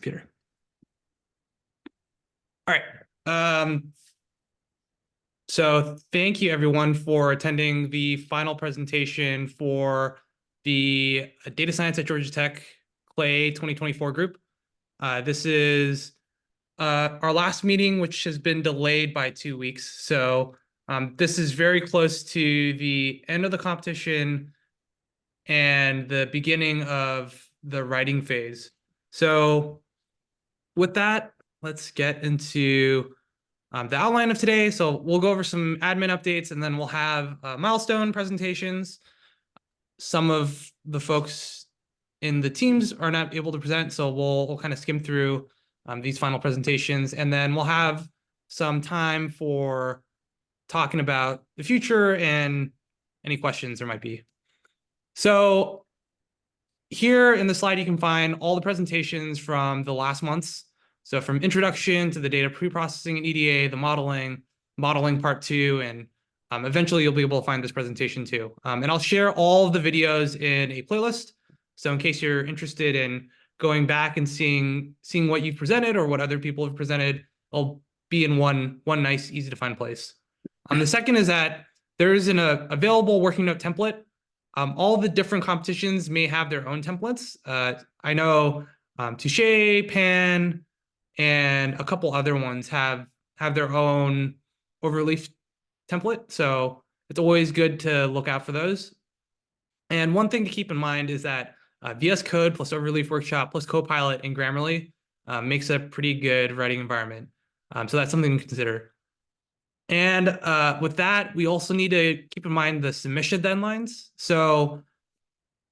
computer. All right. So thank you everyone for attending the final presentation for the Data Science at Georgia Tech CLE 2024 group. This is our last meeting, which has been delayed by 2 weeks. So this is very close to the end of the competition and the beginning of the writing phase. So with that, let's get into the outline of today. So we'll go over some admin updates, and then we'll have milestone presentations. Some of the folks in the teams are not able to present, so we'll kind of skim through these final presentations, and then we'll have some time for talking about the future and any questions there might be. So here in the slide, you can find all the presentations from the last months. So from introduction to the data preprocessing and EDA, the modeling part 2, and eventually you'll be able to find this presentation too. And I'll share all of the videos in a playlist. So in case you're interested in going back and seeing what you've presented or what other people have presented, it'll be in one nice, easy to find place. The second is that there is an available working note template. All the different competitions may have their own templates. I know Touche, Pan, and a couple other ones have their own overleaf template. So it's always good to look out for those. And one thing to keep in mind is that VS Code plus Overleaf Workshop plus Copilot and Grammarly makes a pretty good writing environment. So that's something to consider. And with that, we also need to keep in mind the submission deadlines. So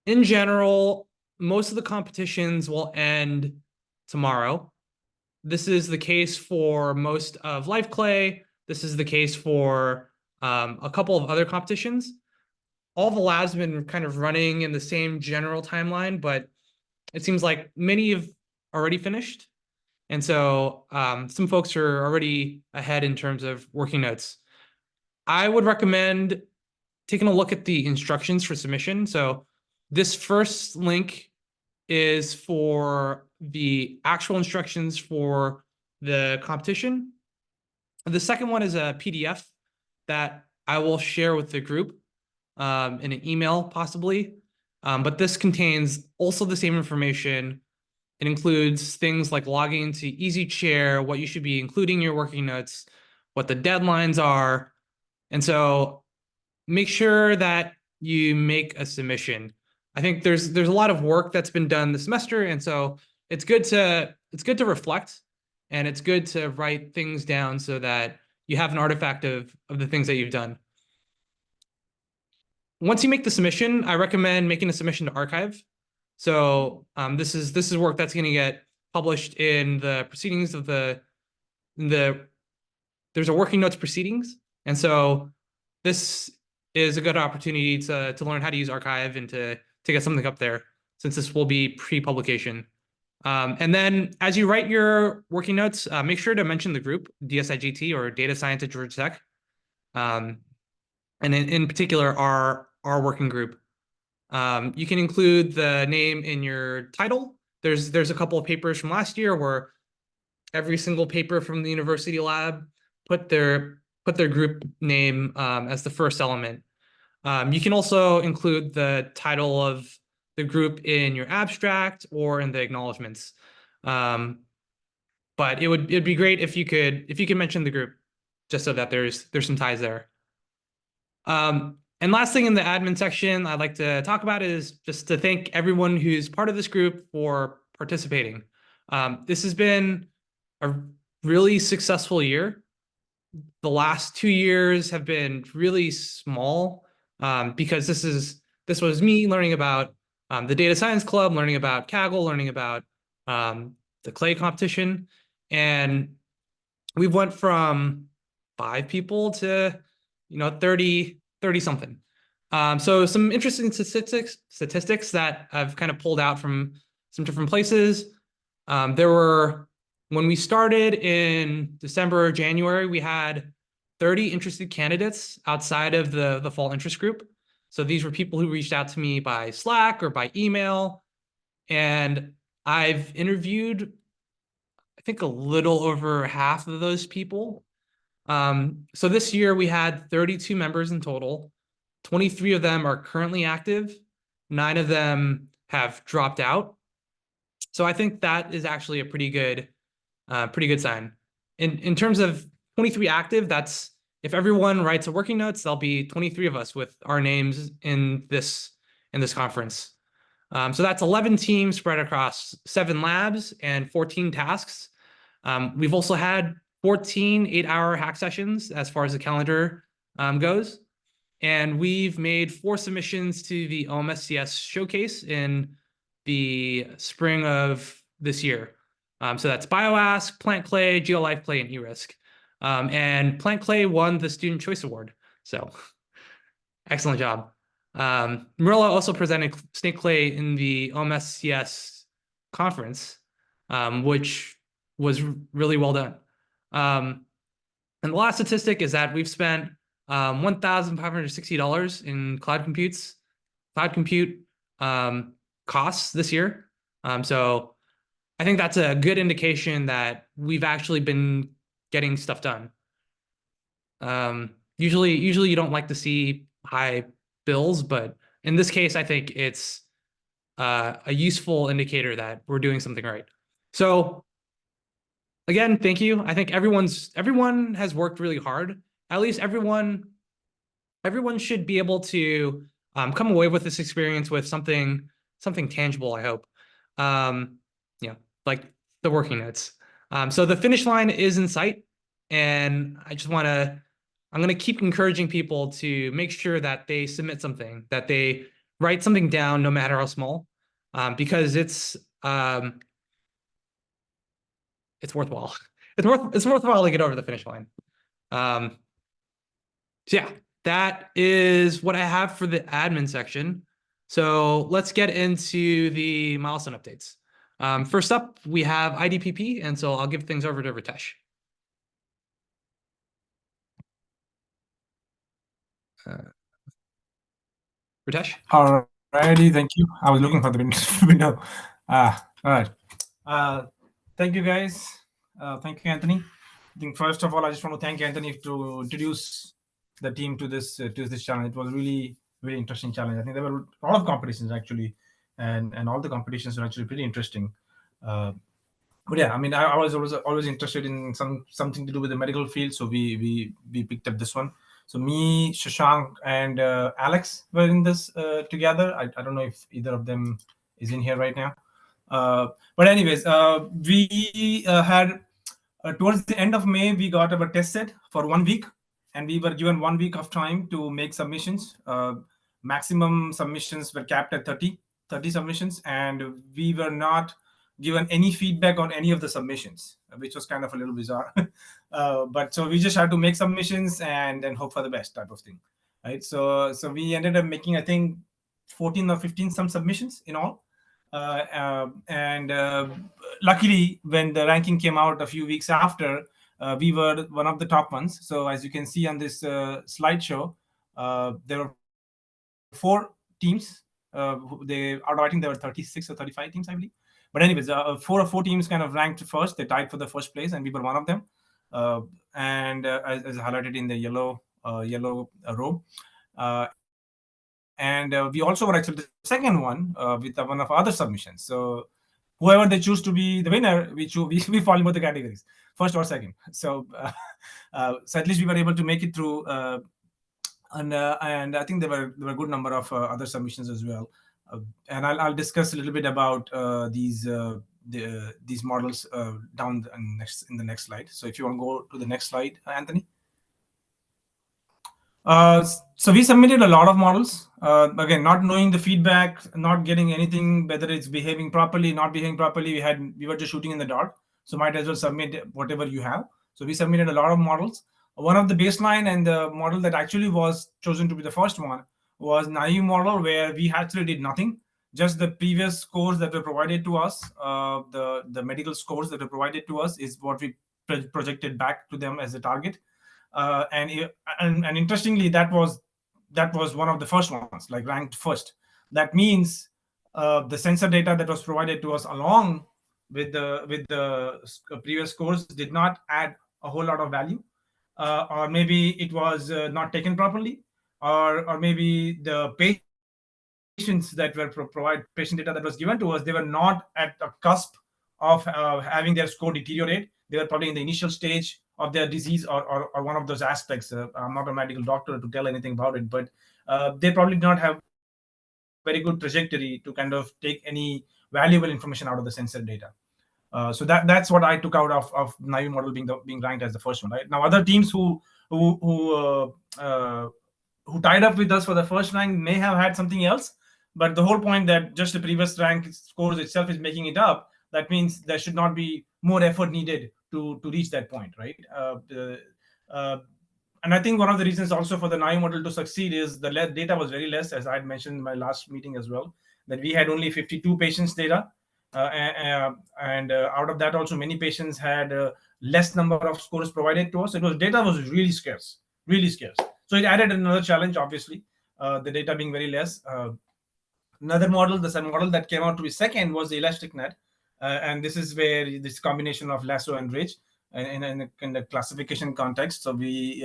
in general, most of the competitions will end tomorrow. This is the case for most of LifeClay. This is the case for a couple of other competitions. All the labs have been kind of running in the same general timeline, but it seems like many have already finished. And so some folks are already ahead in terms of working notes. I would recommend taking a look at the instructions for submission. So this first link is for the actual instructions for the competition. The second one is a PDF that I will share with the group in an email possibly. But this contains also the same information. It includes things like logging into EasyChair, what you should be including in your working notes, what the deadlines are. And so make sure that you make a submission. I think there's a lot of work that's been done this semester, and so it's good to reflect, and it's good to write things down so that you have an artifact of the things that you've done. Once you make the submission, I recommend making a submission to archive. So this is work that's going to get published in the proceedings of there's a working notes proceedings, and so this is a good opportunity to learn how to use archive and to get something up there, since this will be pre-publication. And then as you write your working notes, make sure to mention the group, DSIGT or Data Science at Georgia Tech. And in particular, our working group. You can include the name in your title. There's a couple of papers from last year where every single paper from the university lab put their group name as the first element. You can also include the title of the group in your abstract or in the acknowledgements. But it'd be great if you could mention the group, just so that there's some ties there. And last thing in the admin section I'd like to talk about is just to thank everyone who's part of this group for participating. This has been a really successful year. The last 2 years have been really small because this was me learning about the Data Science Club, learning about Kaggle, learning about the CLE competition, and we went from 5 people to 30 something. So some interesting statistics that I've kind of pulled out from some different places. When we started in December or January, we had 30 interested candidates outside of the fall interest group. So these were people who reached out to me by Slack or by email. And I've interviewed I think a little over half of those people. So this year we had 32 members in total. 23 of them are currently active. 9 of them have dropped out. So I think that is actually a pretty good sign. In terms of 23 active, that's if everyone writes a working notes, there'll be 23 of us with our names in this conference. So that's 11 teams spread across 7 labs and 14 tasks. We've also had 14 8-hour hack sessions as far as the calendar goes. And we've made 4 submissions to the OMSCS showcase in the spring of this year. So that's BioAsk, Plant Clay, GeoLife Clay, and eRisk. And Plant Clay won the Student Choice Award. So excellent job. Marilla also presented Snake Clay in the OMSCS conference, which was really well done. And the last statistic is that we've spent $1,560 in cloud compute costs this year. So I think that's a good indication that we've actually been getting stuff done. Usually you don't like to see high bills, but in this case, I think it's a useful indicator that we're doing something right. So again, thank you. I think everyone has worked really hard. At least everyone should be able to come away with this experience with something tangible, I hope. Like the working notes. So the finish line is in sight, and I'm going to keep encouraging people to make sure that they submit something, that they write something down, no matter how small, because it's worthwhile. It's worthwhile to get over the finish line. So yeah, that is what I have for the admin section. So let's get into the milestone updates. First up, we have IDPP, and so I'll give things over to Ritesh. Ritesh? All righty, thank you. I was looking for the window. All right. Thank you, guys. Thank you, Anthony. I think first of all, I just want to thank Anthony to introduce the team to this challenge. It was really very interesting challenge. I think there were a lot of competitions actually, and all the competitions were actually pretty interesting. But yeah, I mean, I was always interested in something to do with the medical field, so we picked up this one. So me, Shashank, and Alex were in this together. I don't know if either of them is in here right now. But anyways, we had towards the end of May, we got our test set for 1 week, and we were given 1 week of time to make submissions. Maximum submissions were capped at 30 submissions, and we were not given any feedback on any of the submissions, which was kind of a little bizarre. But so we just had to make submissions and then hope for the best type of thing, right? So we ended up making, I think, 14 or 15 some submissions in all. And luckily, when the ranking came out a few weeks after, we were one of the top ones. So as you can see on this slideshow, there were 4 teams. There were 36 or 35 teams, I believe. But anyways, 4 teams kind of ranked first. They tied for the first place, and we were one of them. And as highlighted in the yellow row. And we also were actually the second one with one of our other submissions. So whoever they choose to be the winner, we fall in both the categories, first or second. So so at least we were able to make it through. And I think there were a good number of other submissions as well. And I'll discuss a little bit about these models down in the next slide. So if you want to go to the next slide, Anthony. So we submitted a lot of models. Again, not knowing the feedback, not getting anything, whether it's behaving properly, not behaving properly. We were just shooting in the dark. So might as well submit whatever you have. So we submitted a lot of models. One of the baseline and the model that actually was chosen to be the first one was naive model, where we actually did nothing. Just the previous scores that were provided to us, the medical scores that were provided to us is what we projected back to them as a target. And interestingly, that was one of the first ones, like ranked first. That means the sensor data that was provided to us along previous scores did not add a whole lot of value, or maybe it was not taken properly, or maybe the patients that were patient data that was given to us, they were not at a cusp of having their score deteriorate. They were probably in the initial stage of their disease, or one of those aspects. I'm not a medical doctor to tell anything about it, but they probably did not have very good trajectory to kind of take any valuable information out of the sensor data. So that's what I took out of naive model being ranked as the first one. Right now, other teams who who uh, uh, who tied up with us for the first rank may have had something else, but the whole point that just the previous rank scores itself is making it up, that means there should not be more effort needed to reach that point, right? Uh, and I think one of the reasons also for the naive model to succeed is the data was very less, as I had mentioned in my last meeting as well, that we had only 52 patients data, and out of that also many patients had less number of scores provided to us. It was data was really scarce, really scarce. So it added another challenge, obviously, the data being very less. Another model, the model that came out to be second, was the elastic net, and this is where this combination of lasso and ridge in the classification context. So we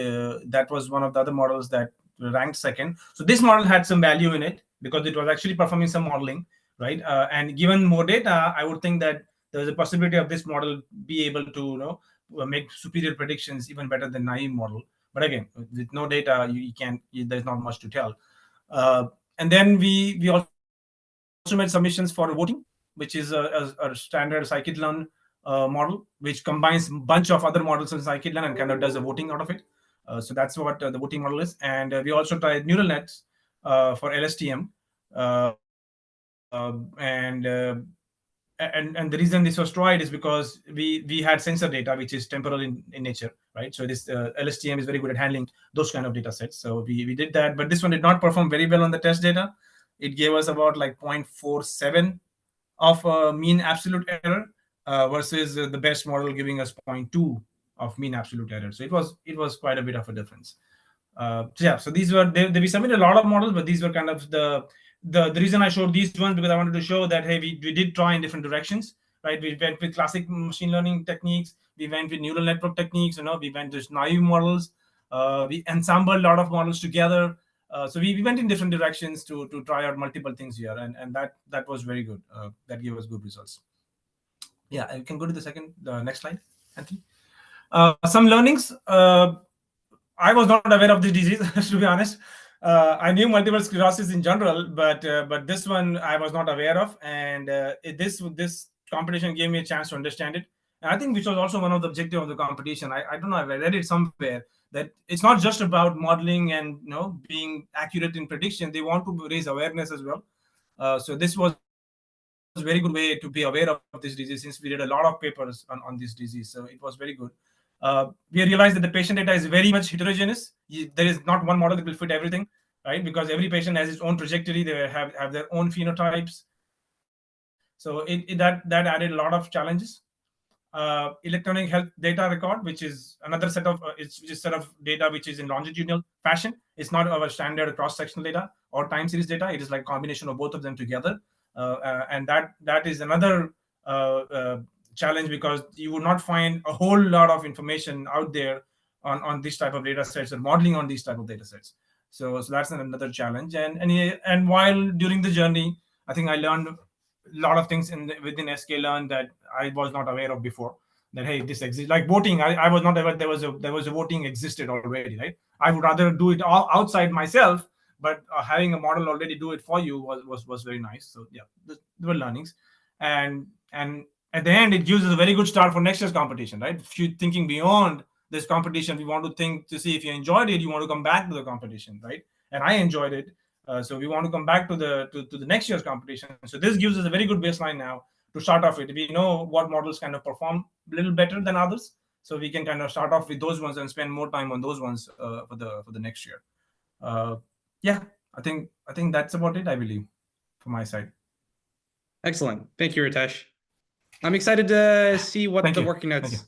that was one of the other models that ranked second. So this model had some value in it because it was actually performing some modeling, right? And given more data, I would think that there's a possibility of this model be able to make superior predictions even better than naive model. But again, with no data, you can't. There's not much to tell. And then we also made submissions for voting, which is a standard scikit-learn model, which combines a bunch of other models in scikit-learn and kind of does the voting out of it. So that's what the voting model is. And we also tried neural nets for LSTM, and the reason this was tried is because we had sensor data which is temporal in nature, right? So this LSTM is very good at handling those kind of data sets. So we did that, but this one did not perform very well on the test data. It gave us about like 0.47 of mean absolute error versus the best model giving us 0.2 of mean absolute error. So it was quite a bit of a difference. So yeah, so these were we submitted a lot of models, but these were kind of the reason I showed these ones, because I wanted to show that hey, we did try in different directions, right? We went with classic machine learning techniques, we went with neural network techniques, we went with naive models, we ensembled a lot of models together. So we went in different directions to try out multiple things here, and that was very good. That gave us good results. Yeah, you can go to the next slide, Anthony. Some learnings. I was not aware of this disease, to be honest. I knew multiple sclerosis in general, but this one I was not aware of, and this competition gave me a chance to understand it. And I think which was also one of the objectives of the competition. I don't know, I read it somewhere that it's not just about modeling and being accurate in prediction. They want to raise awareness as well. So this was a very good way to be aware of this disease, since we did a lot of papers on this disease. So it was very good. We realized that the patient data is very much heterogeneous. There is not one model that will fit everything, right? Because every patient has its own trajectory. They have their own phenotypes. So that added a lot of challenges. Electronic health data record, which is another set of data which is in longitudinal fashion. It's not our standard cross-sectional data or time series data. It is like a combination of both of them together, and that is another challenge, because you would not find a whole lot of information out there on this type of data sets or modeling on these type of data sets. So that's another challenge. And while during the journey, I think I learned a lot of things within sklearn that I was not aware of before. That hey, this exists. Like voting, I was not aware there was a voting existed already, right? I would rather do it all outside myself, but having a model already do it for you was very nice. So yeah, there were learnings, and at the end, it gives us a very good start for next year's competition, right? If you're thinking beyond this competition, we want to think to see if you enjoyed it, you want to come back to the competition, right? And I enjoyed it, so we want to come back to the next year's competition. So this gives us a very good baseline now to start off with. We know what models kind of perform a little better than others, so we can kind of start off with those ones and spend more time on those ones for the next year. Yeah, I think that's about it, I believe, from my side. Excellent. Thank you, Ritesh. I'm excited to see what Thank the you. working Thank notes. you.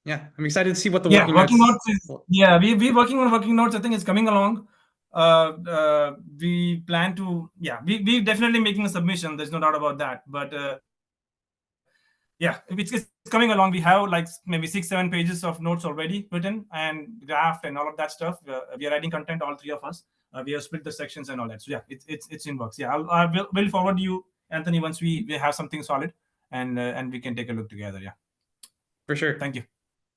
Yeah, I'm excited to see what the Yeah, working working notes. notes is, yeah, we're working on working notes. I think it's coming along. We plan to, yeah, we definitely making a submission. There's no doubt about that. But yeah, yeah, it's coming along. We have like maybe 6-7 pages of notes already written and graphed and all of that stuff. We are writing content, all three of us. We have split the sections and all that. So yeah, it's in works. Yeah, we'll forward you, Anthony, once we have something solid, and we can take a look together. Yeah, For sure. thank you.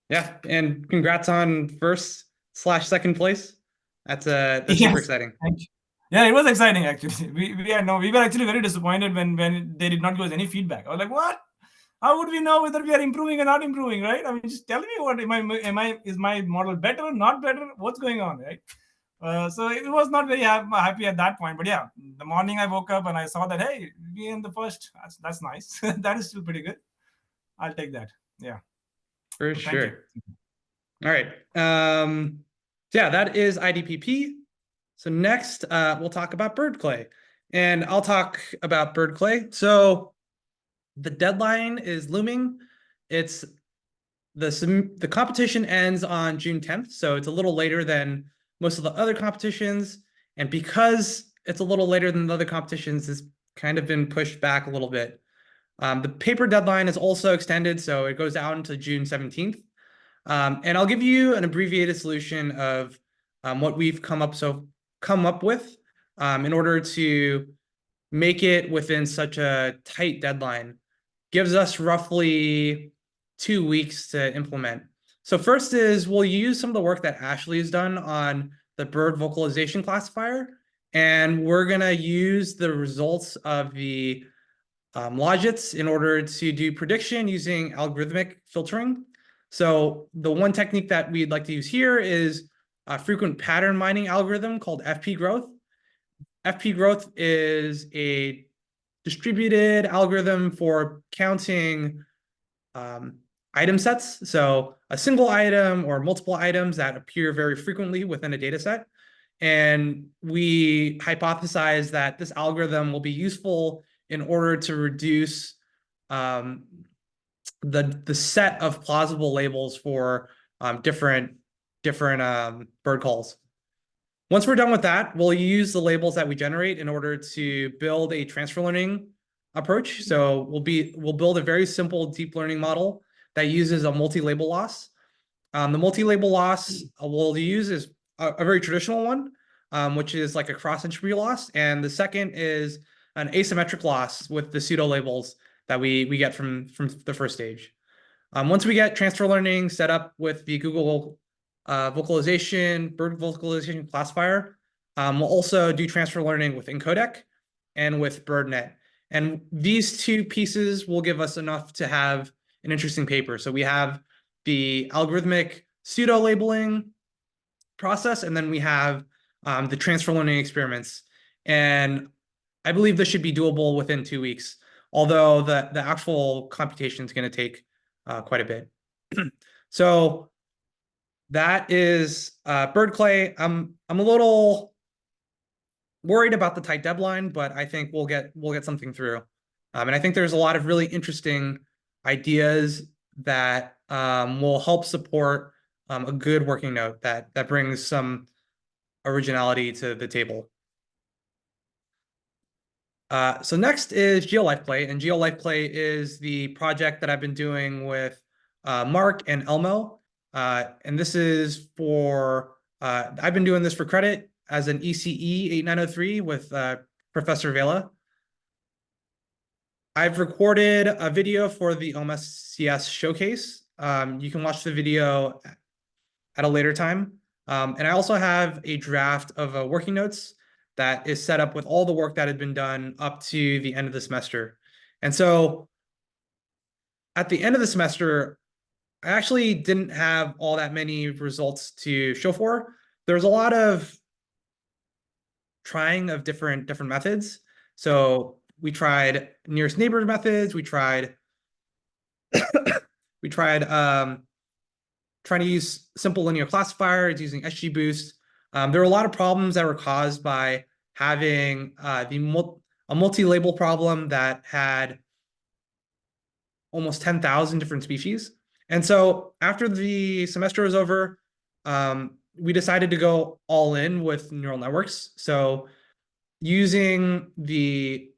Yeah, and congrats on first/second place. That's super Yes, exciting. thank you. Yeah, it was exciting actually. We were actually very disappointed when they did not give us any feedback. I was like, what? How would we know whether we are improving or not improving, right? I mean, just tell me what is my model better, not better? What's going on, right? So it was not very happy at that point. But yeah, the morning I woke up and I saw that, hey, we in the first. That's nice. That is still pretty good. I'll take that. Yeah. For So thank you. sure. All right. So yeah, that is IDPP. So next, we'll talk about bird clay, and I'll talk about bird clay. So the deadline is looming. It's the competition ends on June 10th, so it's a little later than most of the other competitions. And because it's a little later than the other competitions, it's kind of been pushed back a little bit. The paper deadline is also extended, so it goes out until June 17th. And I'll give you an abbreviated solution of what we've come up with in order to make it within such a tight deadline. Gives us roughly 2 weeks to implement. So first is we'll use some of the work that Ashley has done on the bird vocalization classifier, and we're gonna use the results of the logits in order to do prediction using algorithmic filtering. So the one technique that we'd like to use here is a frequent pattern mining algorithm called FP growth. FP growth is a distributed algorithm for counting item sets. So a single item or multiple items that appear very frequently within a data set. And we hypothesize that this algorithm will be useful in order to reduce the set of plausible labels for different bird calls. Once we're done with that, we'll use the labels that we generate in order to build a transfer learning approach. So we'll build a very simple deep learning model that uses a multi-label loss. The multi-label loss we'll use is a very traditional one, which is like a cross-entropy loss. And the second is an asymmetric loss with the pseudo labels that we get from the first stage. Once we get transfer learning set up with the Google bird vocalization classifier, we'll also do transfer learning with Encodec and with BirdNet. And these two pieces will give us enough to have an interesting paper. So we have the algorithmic pseudo labeling process, and then we have the transfer learning experiments. And I believe this should be doable within 2 weeks, although the actual computation is going to take quite a bit. So that is bird clay. I'm a little worried about the tight deadline, but I think we'll get something through. And I think there's a lot of really interesting ideas that will help support a good working note that brings some originality to the table. So next is GeoLife Play, and GeoLife Play is the project that I've been doing with Mark and Elmo. And this is for, I've been doing this for credit as an ECE 8903 with Professor Vela. I've recorded a video for the OMSCS showcase. You can watch the video at a later time. And I also have a draft of working notes that is set up with all the work that had been done up to the end of the semester. And so at the end of the semester, I actually didn't have all that many results to show for. There's a lot of trying of different methods. So we tried nearest neighbor methods. We tried trying to use simple linear classifiers using XGBoost. There were a lot of problems that were caused by having a multi-label problem that had almost 10,000 different species. And so after the semester was over, we decided to go all in with neural networks. So using the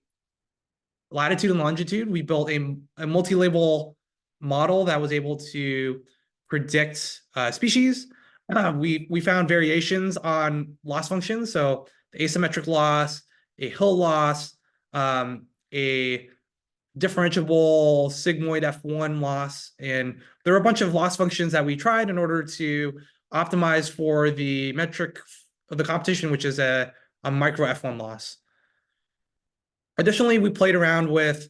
latitude and longitude, we built a multi-label model that was able to predict species. We found variations on loss functions, so the asymmetric loss, a hill loss, a differentiable sigmoid F1 loss, and there were a bunch of loss functions that we tried in order to optimize for the metric of the competition, which is a micro F1 loss. Additionally, we played around with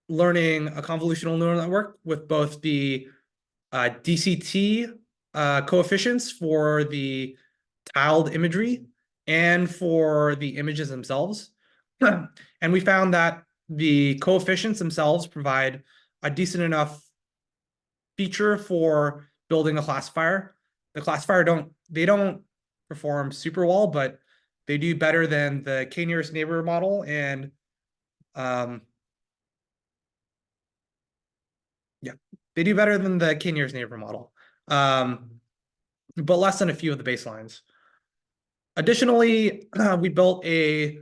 learning a convolutional neural network with both the DCT coefficients for the tiled imagery and for the images themselves. And we found that the coefficients themselves provide a decent enough feature for building a classifier. The classifier don't perform super well, but they do better than the k-nearest neighbor model, and yeah, they do better than the k-nearest neighbor model, but less than a few of the baselines. Additionally, we built a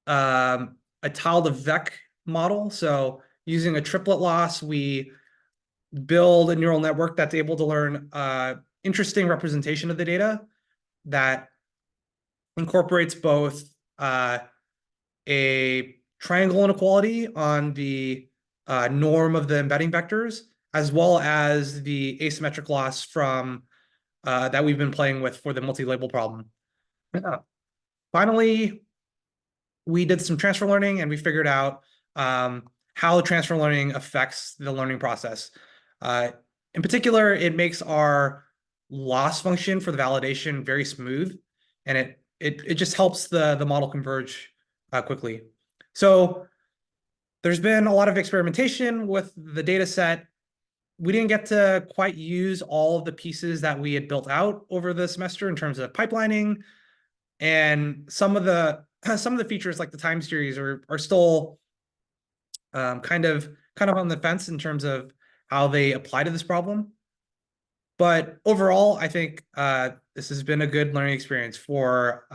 tiled Vec model. So using a triplet loss, we build a neural network that's able to learn interesting representation of the data that incorporates both a triangle inequality on the norm of the embedding vectors, as well as the asymmetric loss from that we've been playing with for the multi-label problem. Finally, we did some transfer learning, and we figured out how transfer learning affects the learning process. In particular, it makes our loss function for the validation very smooth, and it just helps the model converge quickly. So there's been a lot of experimentation with the data set. We didn't get to quite use all of the pieces that we had built out over the semester in terms of pipelining, and some of the features like the time series are still kind of on the fence in terms of how they apply to this problem. But overall, I think this has been a good learning experience for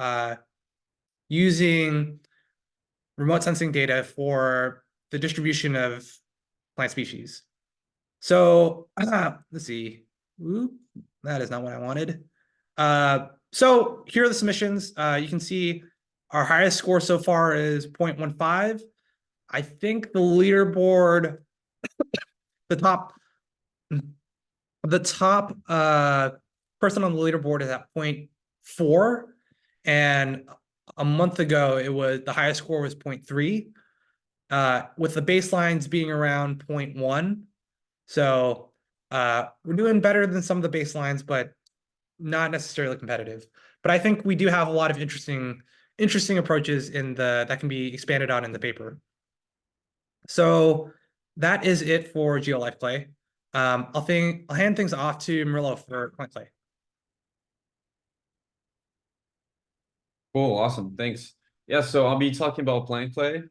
using remote sensing data for the distribution of plant species. So let's see. Oop, that is not what I wanted. So here are the submissions. You can see our highest score so far is 0.15. I think the leaderboard, the top person on the leaderboard is at 0.4, and a month ago it was the highest score was 0.3, with the baselines being around 0.1. So we're doing better than some of the baselines, but not necessarily competitive. But I think we do have a lot of interesting approaches that can be expanded on in the paper. So that is it for GeoLife Clay. I'll hand things off to Murillo for Plant Clay. Cool, awesome, thanks. Yeah, so I'll be talking about plant clay.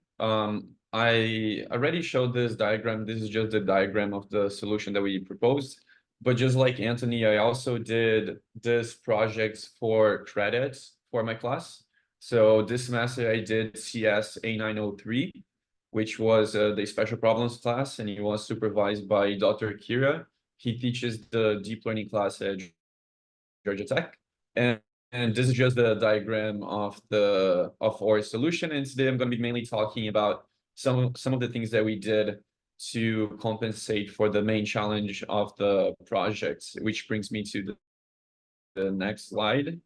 I already showed this diagram. This is just the diagram of the solution that we proposed. But just like Anthony, I also did this project for credits for my class. So this semester I did CS A903, which was the special problems class, and it was supervised by Dr. Kira. He teaches the deep learning class at Georgia Tech. And this is just the diagram of our solution. And today I'm going to be mainly talking about some of the things that we did to compensate for the main challenge of the project, which brings me to the next slide.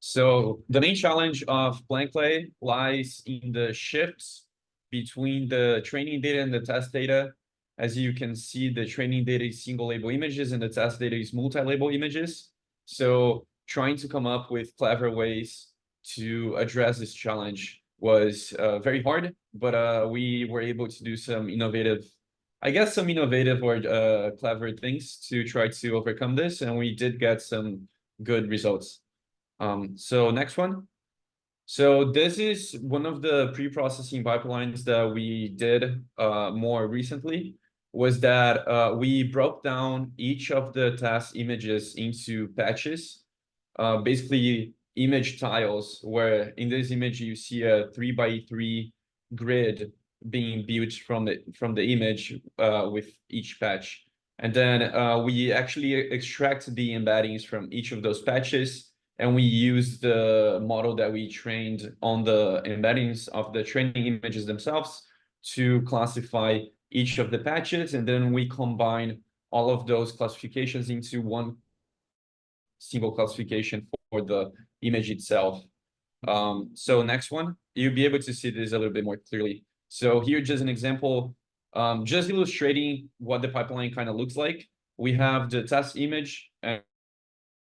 So the main challenge of plant clay lies in the shifts between the training data and the test data. As you can see, the training data is single label images and the test data is multi-label images. So trying to come up with clever ways to address this challenge was very hard, but we were able to do some innovative or clever things to try to overcome this, and we did get some good results. So next one. So this is one of the pre-processing pipelines that we did more recently, was that we broke down each of the task images into patches. Basically, image tiles, where in this image you see a 3x3 grid being built from the image with each patch. And then we actually extract the embeddings from each of those patches, and we use the model that we trained on the embeddings of the training images themselves to classify each of the patches, and then we combine all of those classifications into one single classification for the image itself. So next one, you'll be able to see this a little bit more clearly. So here, just an example, just illustrating what the pipeline kind of looks like. We have the test image, and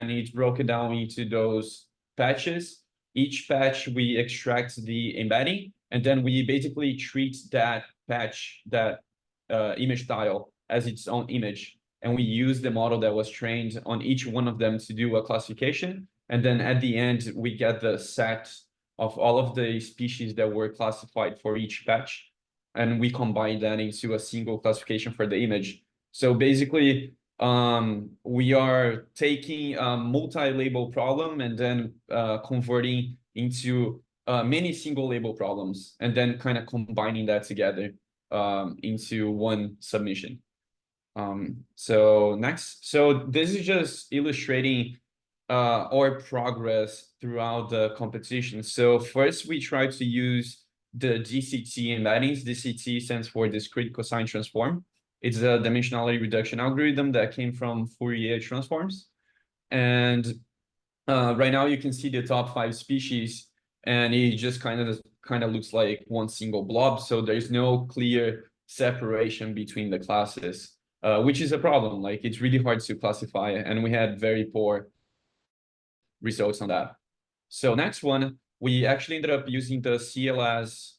it's broken down into those patches. Each patch, we extract the embedding, and then we basically treat that patch, that image tile, as its own image. And we use the model that was trained on each one of them to do a classification. And then at the end, we get the set of all of the species that were classified for each patch. And we combine that into a single classification for the image. So basically, we are taking a multi-label problem and then converting into many single label problems, and then kind of combining that together into one submission. So next, so this is just illustrating our progress throughout the competition. So first, we try to use the DCT embeddings. DCT stands for discrete cosine transform. It's a dimensionality reduction algorithm that came from Fourier transforms. And right now you can see the top 5 species, and it just kind of looks like one single blob. So there's no clear separation between the classes, which is a problem. Like, it's really hard to classify, and we had very poor results on that. So next one, we actually ended up using the CLS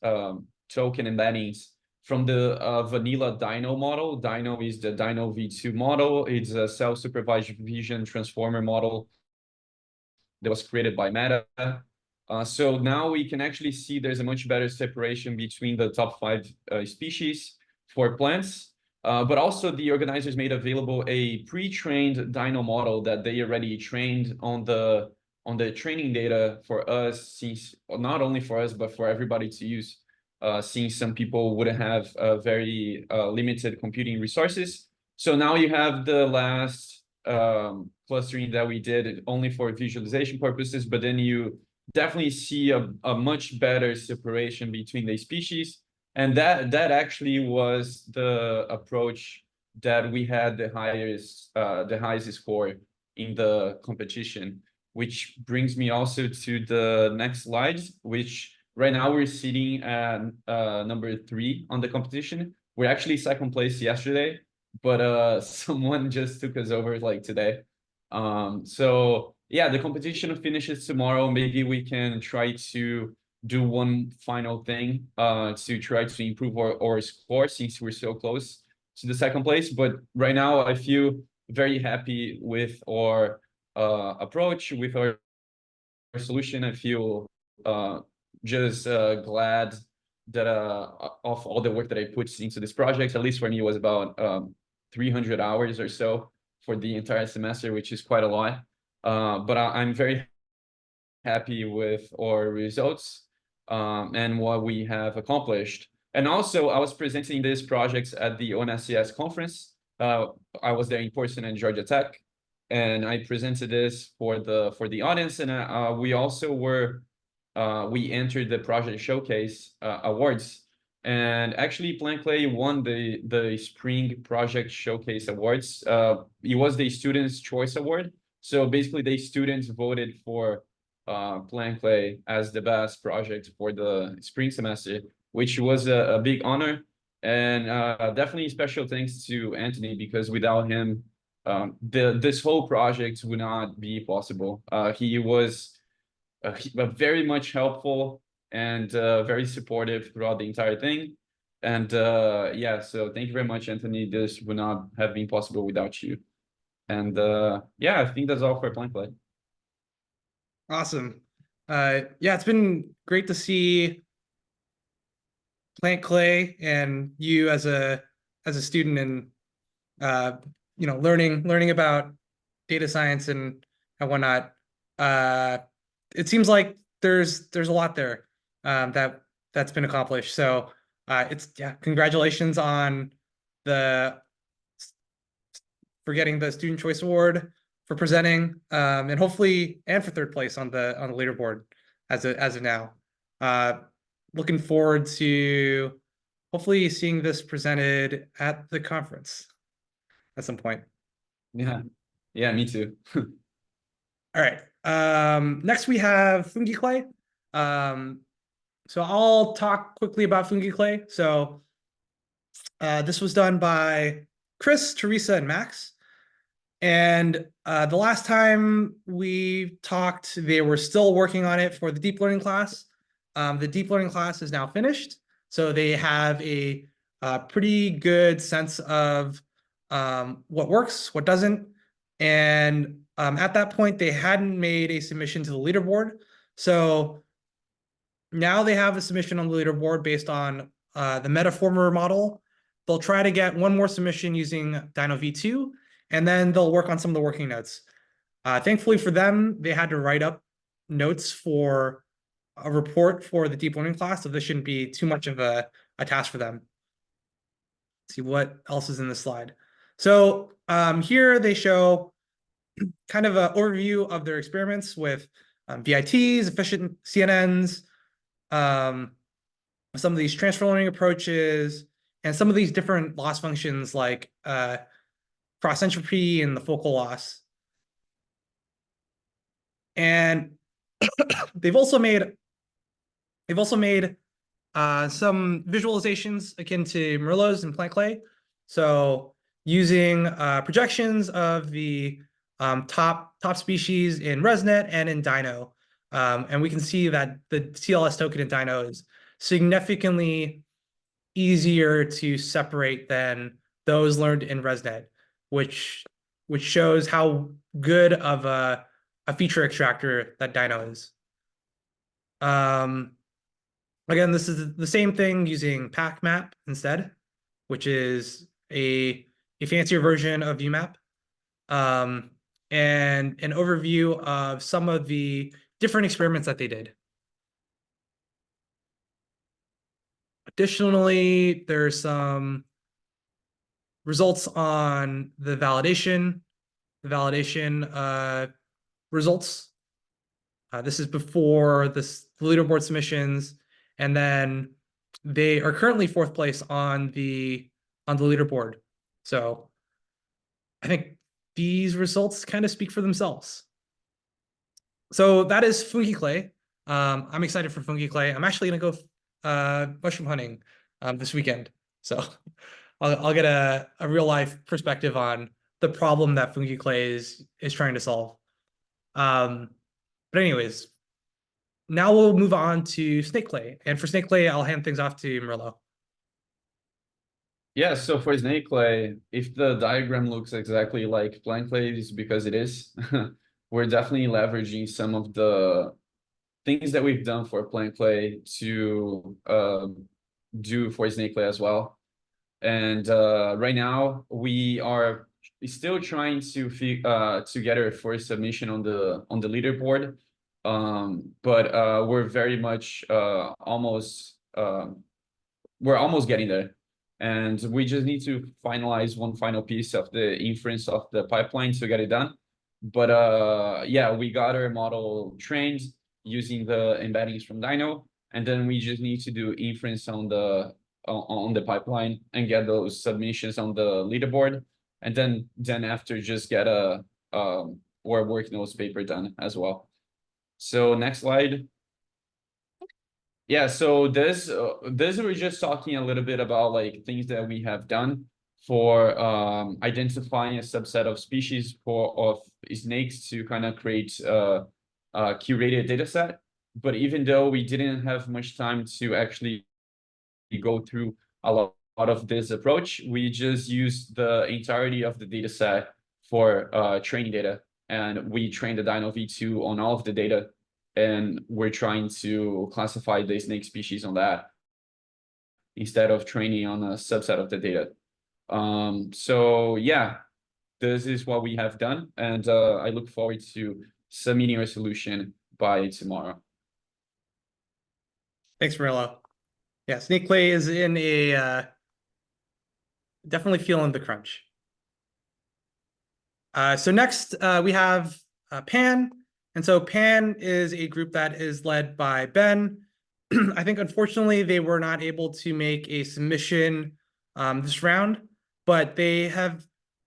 token embeddings from the vanilla Dino model. Dino is the Dino V2 model. It's a self-supervised vision transformer model that was created by Meta. So now we can actually see there's a much better separation between the top 5 species for plants. But also the organizers made available a pre-trained Dino model that they already trained on the training data for us, since not only for us, but for everybody to use, since some people wouldn't have very limited computing resources. So now you have the last clustering that we did only for visualization purposes, but then you definitely see a much better separation between the species. And that actually was the approach that we had the highest score in the competition, which brings me also to the next slide, which right now we're sitting at number 3 on the competition. We're actually second place yesterday, but someone just took us over like today. So yeah, the competition finishes tomorrow. Maybe we can try to do one final thing to try to improve our score, since we're so close to the second place. But right now I feel very happy with our approach, with our solution. I feel just glad that of all the work that I put into this project. At least for me, it was about 300 hours or so for the entire semester, which is quite a lot. But I'm very happy with our results and what we have accomplished. And also, I was presenting this project at the ONSCS conference. I was there in person at Georgia Tech, and I presented this for the audience. And we also were we entered the project showcase awards. And actually, PlanClay won the Spring Project Showcase Awards. It was the Students' Choice Award. So basically, the students voted for PlanClay as the best project for the spring semester, which was a big honor. And definitely special thanks to Anthony, because without him, this whole project would not be possible. He was very much helpful and very supportive throughout the entire thing. And yeah, so thank you very much, Anthony. This would not have been possible without you. And yeah, I think that's all for PlanClay. Awesome. Yeah, it's been great to see PlanClay and you as a student, and learning about data science and whatnot. it seems like there's a lot there that's been accomplished. So congratulations on the for getting the Student Choice Award, for presenting, and hopefully and for third place on the leaderboard as of now. Looking forward to hopefully seeing this presented at the conference at some point. Yeah, yeah, me too. All right. Next we have Fungi Clay. So I'll talk quickly about Fungi Clay. So this was done by Chris, Teresa, and Max. And the last time we talked, they were still working on it for the deep learning class. The deep learning class is now finished. So they have a pretty good sense of what works, what doesn't. And at that point, they hadn't made a submission to the leaderboard. So now they have a submission on the leaderboard based on the Metaformer model. They'll try to get one more submission using Dino V2, and then they'll work on some of the working notes. Thankfully for them, they had to write up notes for a report for the deep learning class, so this shouldn't be too much of a task for them. Let's see what else is in this slide. So here they show kind of an overview of their experiments with VITs, efficient CNNs, some of these transfer learning approaches, and some of these different loss functions like cross entropy and the focal loss. And they've also made some visualizations akin to Merlot's and plant clay. So using projections of the top species in ResNet and in Dino. And we can see that the TLS token in Dino is significantly easier to separate than those learned in ResNet, which shows how good of a feature extractor that Dino is. Again, this is the same thing using PackMap instead, which is a fancier version of UMAP. And an overview of some of the different experiments that they did. Additionally, there's some results on the validation results. This is before the leaderboard submissions, and then they are currently fourth place on the leaderboard. So I think these results kind of speak for themselves. So that is Fungi Clay. I'm excited for Fungi Clay. I'm actually gonna go mushroom hunting this weekend. So I'll get a real life perspective on the problem that Fungi Clay is trying to solve. But anyways, now we'll move on to Snake Clay. And for Snake Clay, I'll hand things off to Merlot. Yeah, so for snake clay, if the diagram looks exactly like plant clay, it's because it is. We're definitely leveraging some of the things that we've done for plant clay to do for snake clay as well. And right now we are still trying to get our first submission on the leaderboard. But we're very much almost getting there. And we just need to finalize one final piece of the inference of the pipeline to get it done. But yeah, we got our model trained using the embeddings from Dino, and then we just need to do inference on the pipeline and get those submissions on the leaderboard, and then after just get a our work notes paper done as well. So next slide. Yeah, so this we're just talking a little bit about like things that we have done for identifying a subset of species of snakes to kind of create a curated data set. But even though we didn't have much time to actually go through a lot of this approach, we just used the entirety of the data set for training data, and we trained the Dino V2 on all of the data, and we're trying to classify the snake species on that instead of training on a subset of the data. So yeah, this is what we have done, and I look forward to submitting our solution by tomorrow. Thanks, Murillo. Yeah, Snake Clay is in a definitely feeling the crunch. So next we have Pan. And so Pan is a group that is led by Ben. I think unfortunately they were not able to make a submission this round, but they have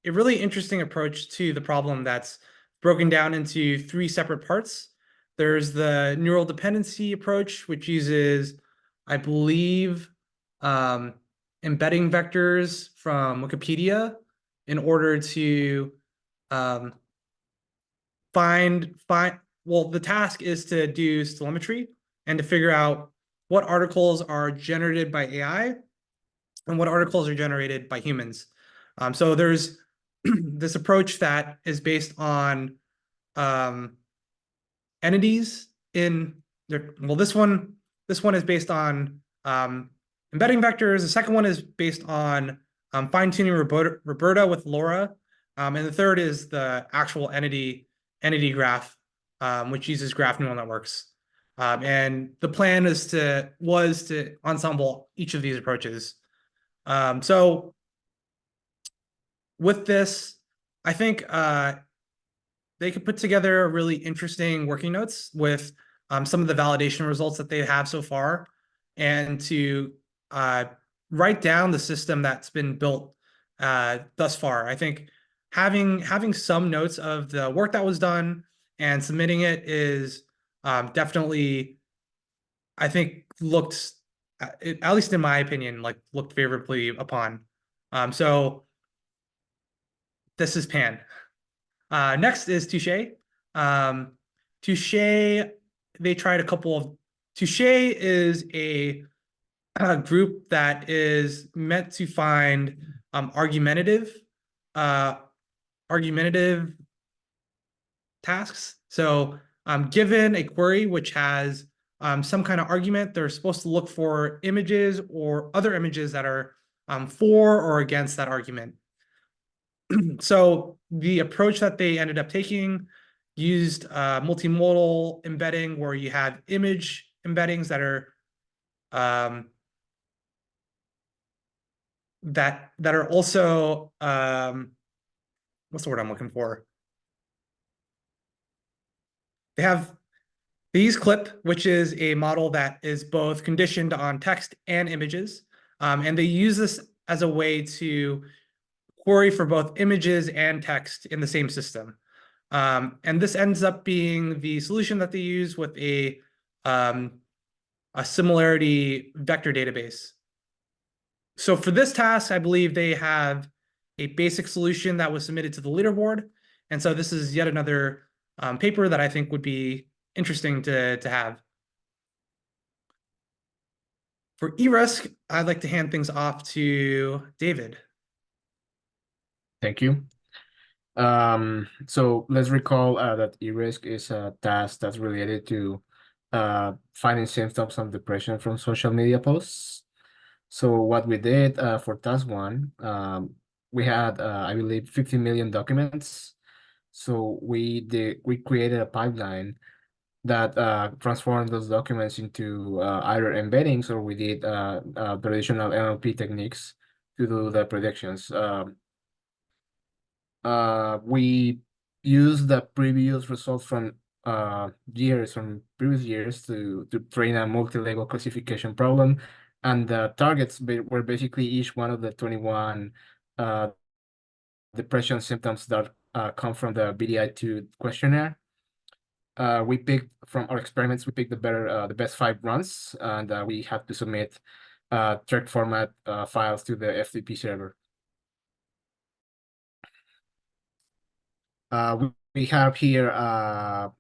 a really interesting approach to the problem that's broken down into 3 separate parts. There's the neural dependency approach, which uses, I believe, embedding vectors from Wikipedia in order to find well, the task is to do telemetry and to figure out what articles are generated by AI and what articles are generated by humans. So there's this approach that is based on entities in there. Well, this one is based on embedding vectors. The second one is based on fine-tuning Roberta with LoRa. And the third is the actual entity graph, which uses graph neural networks. And the plan was to ensemble each of these approaches. So with this, I think they could put together really interesting working notes with some of the validation results that they have so far, and to write down the system that's been built thus far. I think having some notes of the work that was done and submitting it is definitely, I think, looked, at least in my opinion, like looked favorably upon. So this is Pan. Next is Touche. Touche, they tried a couple of. Touche is a group that is meant to find argumentative tasks. So given a query which has some kind of argument, they're supposed to look for images or other images that are for or against that argument. So the approach that they ended up taking used multimodal embedding, where you have image embeddings that are that are also what's the word I'm looking for? They use CLEP, which is a model that is both conditioned on text and images, and they use this as a way to query for both images and text in the same system. And this ends up being the solution that they use with a similarity vector database. So for this task, I believe they have a basic solution that was submitted to the leaderboard. And so this is yet another paper that I think would be interesting to have. For eRisk, I'd like to hand things off to David. Thank you. So let's recall that eRisk is a task that's related to finding symptoms of depression from social media posts. So what we did for task 1, we had, I believe, 50 million documents. So we created a pipeline that transformed those documents into either embeddings, or we did traditional NLP techniques to do the predictions. We used the previous results from previous years to train a multi-level classification problem, and the targets were basically each one of the 21 depression symptoms that come from the BDI-2 questionnaire. We picked from our experiments, we picked the best 5 runs, and we had to submit track format files to the FTP server. We have here a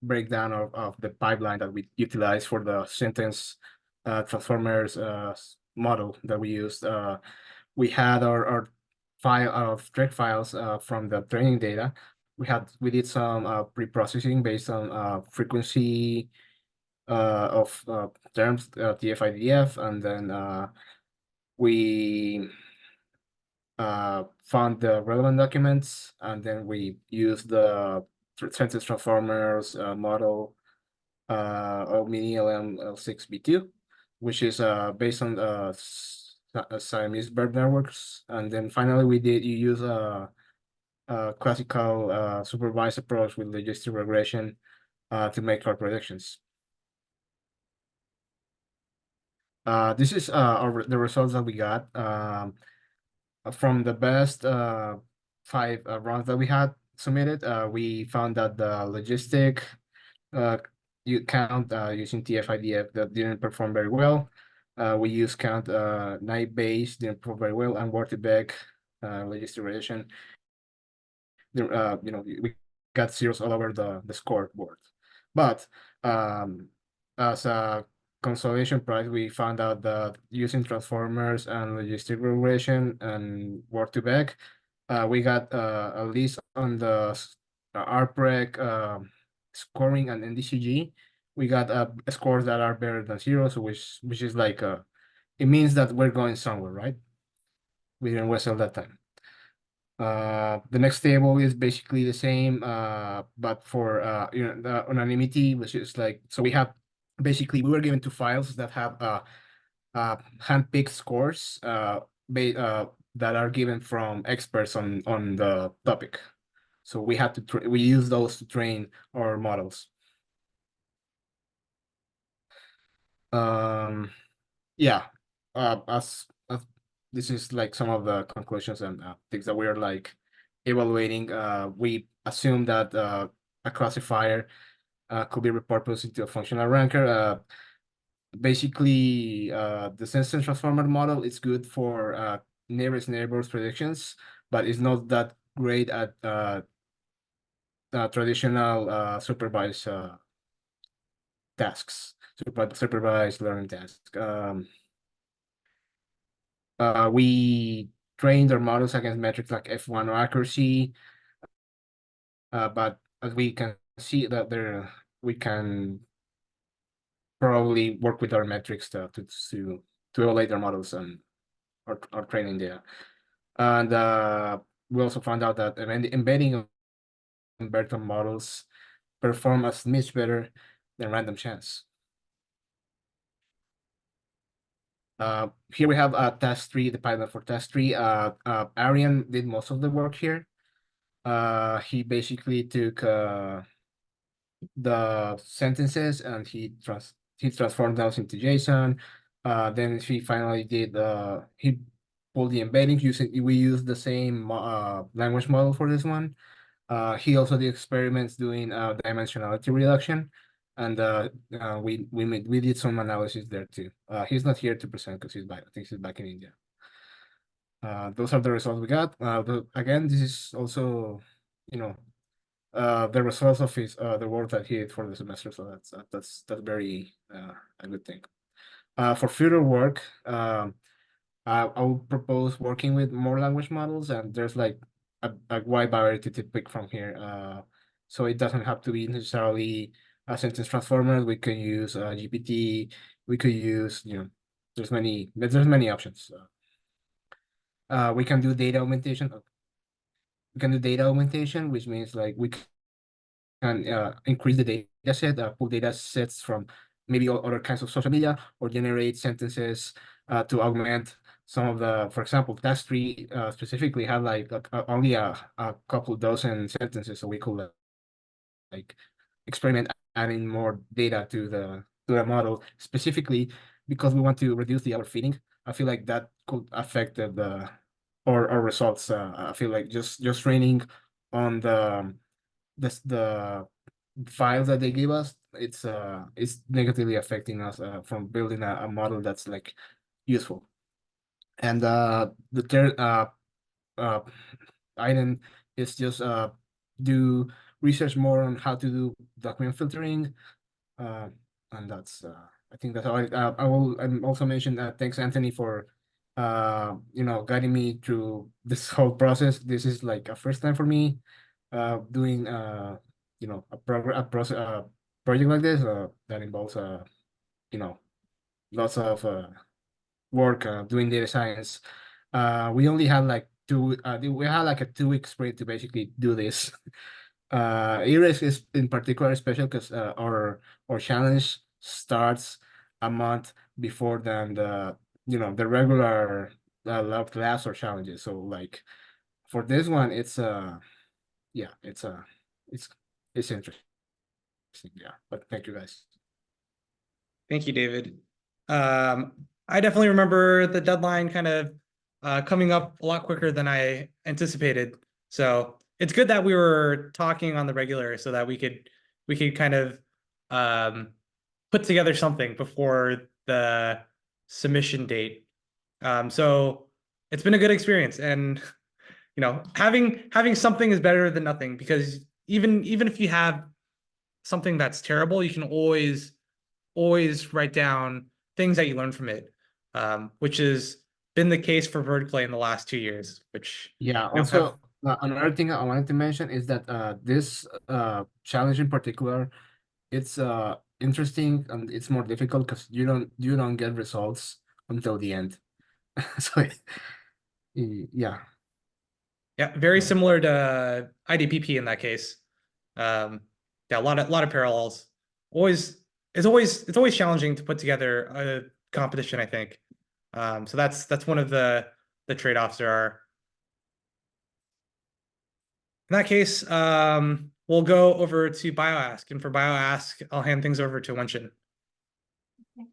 breakdown of the pipeline that we utilize for the sentence transformers model that we used. We had our file of track files from the training data. We did some pre-processing based on frequency of terms, TF-IDF, and then we found the relevant documents, and then we used the sentence transformers model of mini LM L6B2, which is based on Siamese bird networks. And then finally, we did use a classical supervised approach with logistic regression to make our predictions. This is the results that we got from the best 5 runs that we had submitted. We found that the logistic you count using TF-IDF that didn't perform very well. We used count night base, didn't perform very well, and Waterbeck logistic regression. We got zeros all over the scoreboard. But as a consolation prize, we found out that using transformers and logistic regression and Waterbeck, we got at least on the RPREC scoring and NDCG, we got scores that are better than 0, so which is like it means that we're going somewhere, right? We didn't whistle that time. The next table is basically the same, but for the anonymity, which is like, so we have basically we were given 2 files that have handpicked scores that are given from experts on the topic. So we had to we use those to train our models. Yeah, as this is like some of the conclusions and things that we're like evaluating. We assume that a classifier could be repurposed into a functional ranker. Basically, the sentence transformer model is good for nearest neighbors predictions, but it's not that great at traditional supervised tasks, supervised learning tasks. We trained our models against metrics like F1 or accuracy, but as we can see that we can probably work with our metrics to evaluate our models and our training data. And we also found out that embedding of Bertrand models perform a smidge better than random chance. Here we have task 3, the pilot for task 3. Arian did most of the work here. He basically took the sentences and he transformed those into JSON. Then he finally did he pulled the embeddings we used the same language model for this one. He also did experiments doing dimensionality reduction, and we did some analysis there too. He's not here to present because I think he's back in India. Those are the results we got. Again, this is also, the results of his the work that he did for the semester. So that's very a good thing. For future work, I would propose working with more language models, and there's like a wide variety to pick from here. So it doesn't have to be necessarily a sentence transformer. We can use GPT. We could use, there's many options. We can do data augmentation. We can do data augmentation, which means like we can increase the data set, pull data sets from maybe other kinds of social media, or generate sentences to augment some of the, for example, task 3 specifically had like only a couple dozen sentences, so we could like experiment adding more data to the model, specifically because we want to reduce the overfitting. I feel like that could affect our results. I feel like just training on the files that they give us, it's negatively affecting us from building a model that's like useful. And the third item is just do research more on how to do document filtering, and that's I think that's all. I will also mention thanks Anthony for guiding me through this whole process. This is like a first time for me doing a project like this that involves lots of work doing data science. We only had like we had like a 2-week sprint to basically do this. E-risk is in particular special because our challenge starts a month before than the regular lab class or challenges. So like for this one, it's yeah, it's it's interesting. Yeah, but thank you guys. Thank you, David. I definitely remember the deadline kind of coming up a lot quicker than I anticipated. So it's good that we were talking on the regular so that we could kind of put together something before the submission date. So it's been a good experience, and having something is better than nothing, because even if you have something that's terrible, you can always write down things that you learn from it, which has been the case for Vertically in the last 2 years, which Yeah, have also another thing I wanted to mention is that this challenge in particular, it's interesting and it's more difficult because you don't get results until the end. So yeah. very similar to IDPP in that case. Yeah, a lot of parallels. It's always challenging to put together a competition, I think. So that's one of the trade-offs there are. In that case, we'll go over to BioAsk, and for BioAsk, I'll hand things over to Wenshin.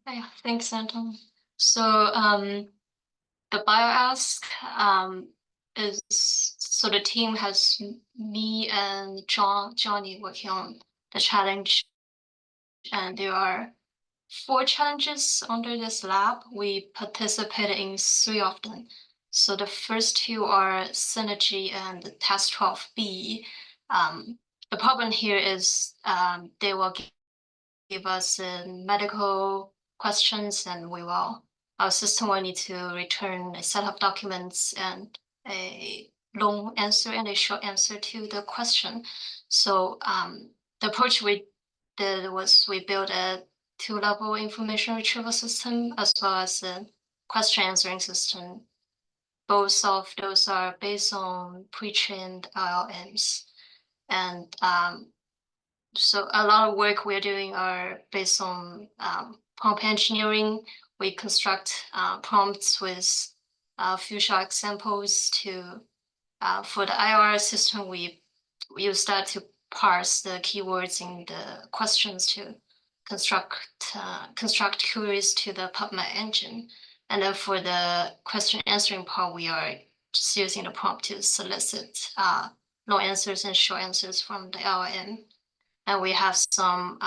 Yeah, thanks, Anton. So the BioAsk is, so the team has me and Johnny working on the challenge, and there are 4 challenges under this lab. We participated in 3 of them. So the first 2 are Synergy and Task 12B. The problem here is they will give us medical questions, and our system will need to return a set of documents and a long answer and a short answer to the question. So the approach we did was we built a 2-level information retrieval system as well as a question answering system. Both of those are based on pre-trained LLMs. And so a lot of work we're doing are based on prompt engineering. We construct prompts with a few short examples for the IR system, we use that to parse the keywords in the questions to construct queries to the PubMed engine. And then for the question answering part, we are just using the prompt to solicit long answers and short answers from the LLM. And we have some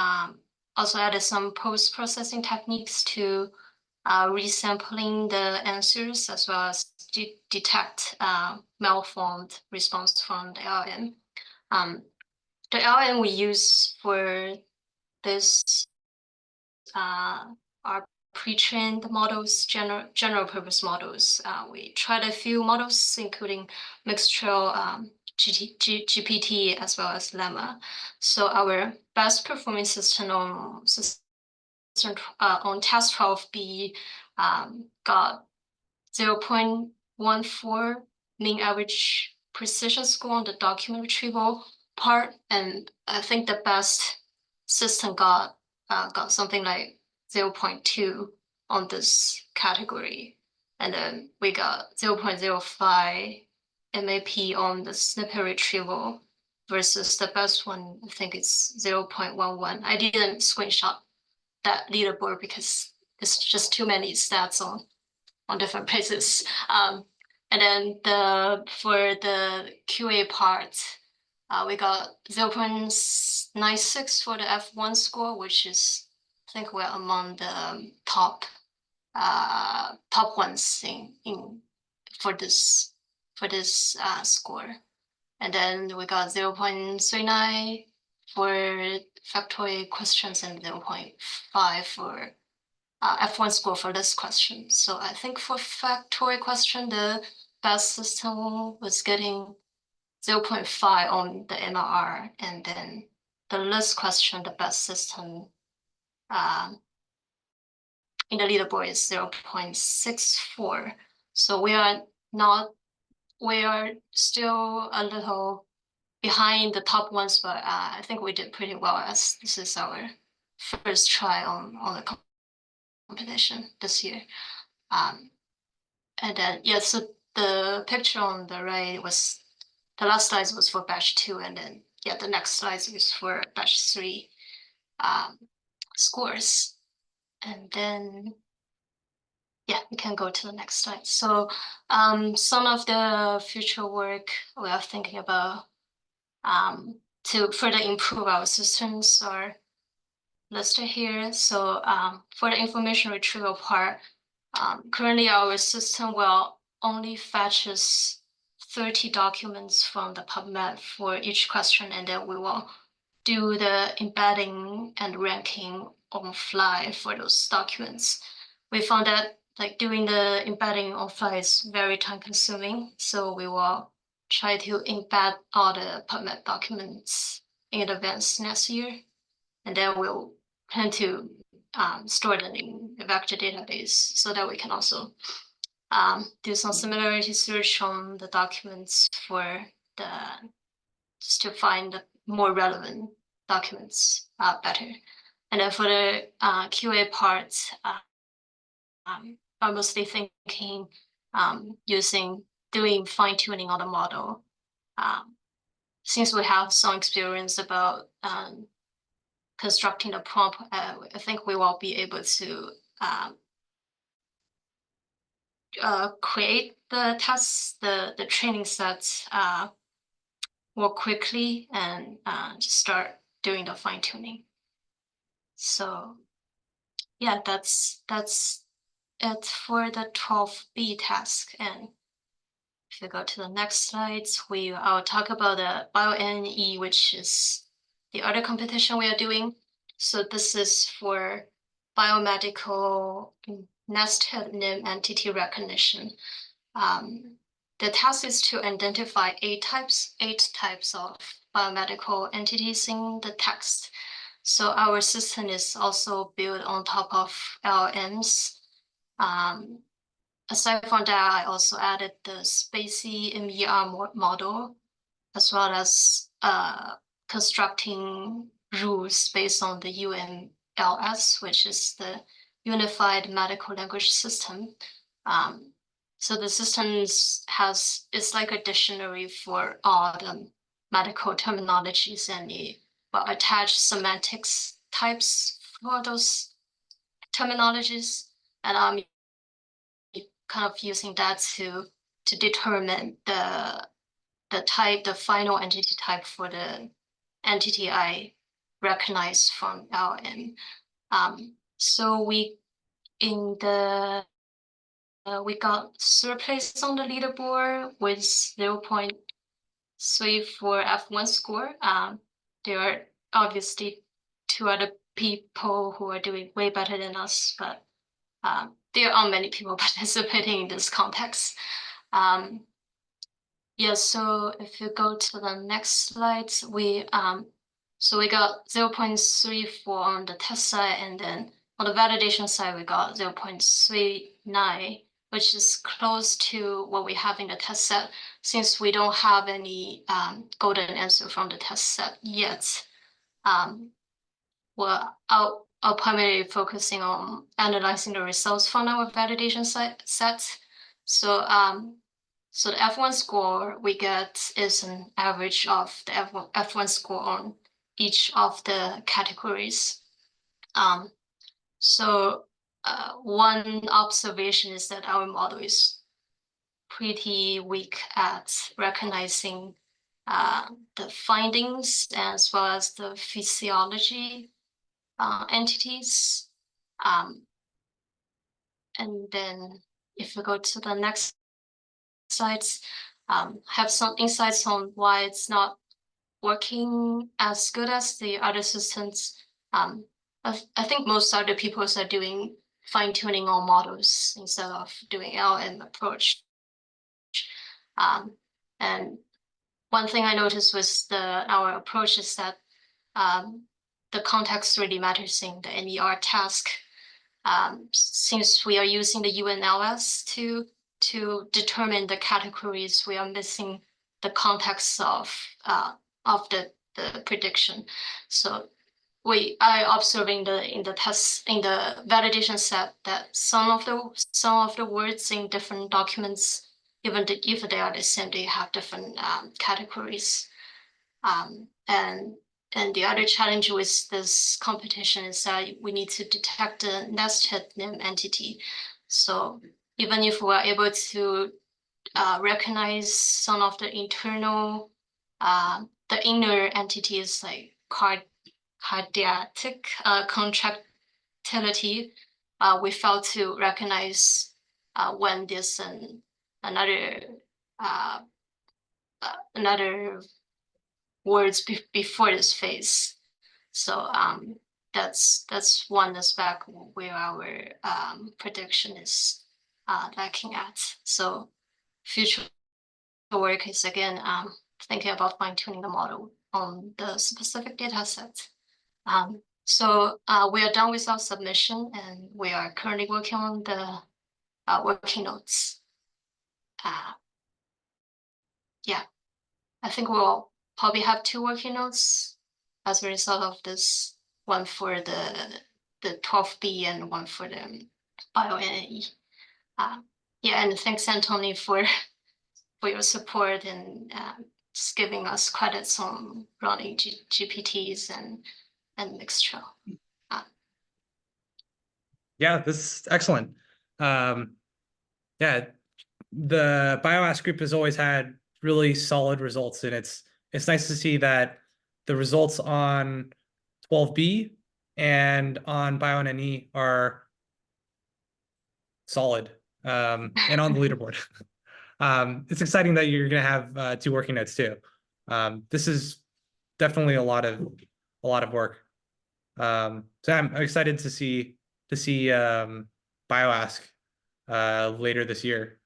also added some post-processing techniques to resampling the answers as well as detect malformed response from the LLM. The LLM we use for this are pre-trained models, general purpose models. We tried a few models, including Mixtral, GPT, as well as Lemma. So our best performing system on Task 12B got 0.14 mean average precision score on the document retrieval part, and I think the best system got something like 0.2 on this category, and then we got 0.05 MAP on the snippet retrieval versus the best one, I think it's 0.11. I didn't screenshot that leaderboard because it's just too many stats on different places. And then for the QA part, we got 0.96 for the F1 score, which is, I think we're among the top ones for this score. And then we got 0.39 for factoid questions and 0.5 for F1 score for this question. So I think for factoid question, the best system was getting 0.5 on the MRR, and then the list question, the best system in the leaderboard is 0.64. So we are still a little behind the top ones, but I think we did pretty well as this is our first try on the competition this year. And then, yeah, so the picture on the right was, the last slide was for batch 2, and then, yeah, the next slide is for batch 3 scores. And then, yeah, we can go to the next slide. So some of the future work we are thinking about to further improve our systems are listed here. So for the information retrieval part, currently our system will only fetches 30 documents from the PubMed for each question, and then we will do the embedding and ranking on fly for those documents. We found that like doing the embedding on fly is very time consuming, so we will try to embed all the PubMed documents in advance next year, and then we'll plan to store them in a vector database so that we can also do some similarity search on the documents for the, just to find the more relevant documents better. And then for the QA part, I'm mostly thinking doing fine tuning on the model. Since we have some experience about constructing the prompt, I think we will be able to create the tests, the training sets more quickly and just start doing the fine tuning. So yeah, that's it for the 12B task. And if you go to the next slides, I'll talk about the BioNE, which is the other competition we are doing. So this is for biomedical nested name entity recognition. The task is to identify 8 types of biomedical entities in the text. So our system is also built on top of LLMs. Aside from that, I also added the SPACY MER model, as well as constructing rules based on the UMLS, which is the Unified Medical Language System. So the system it's like a dictionary for all the medical terminologies, and it will attach semantics types for those terminologies, and I'm kind of using that to determine the final entity type for the entity I recognize from LM. So we got third place on the leaderboard with 0.3 for F1 score. There are obviously 2 other people who are doing way better than us, but there aren't many people participating in this context. Yeah, so if you go to the next slide, we got 0.34 on the test side, and then on the validation side, we got 0.39, which is close to what we have in the test set, since we don't have any golden answer from the test set yet. Well, I'll primarily focusing on analyzing the results from our validation set. So so the F1 score we get is an average of the F1 score on each of the categories. So one observation is that our model is pretty weak at recognizing the findings as well as the physiology entities. And then if we go to the next slides, have some insights on why it's not working as good as the other systems. I think most other people are doing fine-tuning on models instead of doing LM approach. And one thing I noticed was our approach is that the context really matters in the NER task. Since we are using the UNLS to determine the categories, we are missing the context of of the prediction. So I observing in the test in the validation set that some of the words in different documents, even if they are the same, they have different categories. And the other challenge with this competition is that we need to detect the nested name entity. So even if we're able to recognize some of the internal, the inner entities like cardiac contractility, we fail to recognize when there's another words before this phase. So that's one aspect where our prediction is lacking at. So future work is again thinking about fine-tuning the model on the specific data set. So we are done with our submission, and we are currently working on the working notes. Yeah, I think we'll probably have 2 working notes as a result of this, one for the 12B and one for the bio-NNE. Yeah, and thanks, Anthony, for your support and just giving us credits on running GPTs and Mixtral. Yeah, this is excellent. Yeah, the BioAsk group has always had really solid results, and it's nice to see that the results on 12B and on BioNNE are solid and on the leaderboard. It's exciting that you're going to have 2 working notes too. This is definitely a lot of work. So I'm excited to see BioAsk later this year.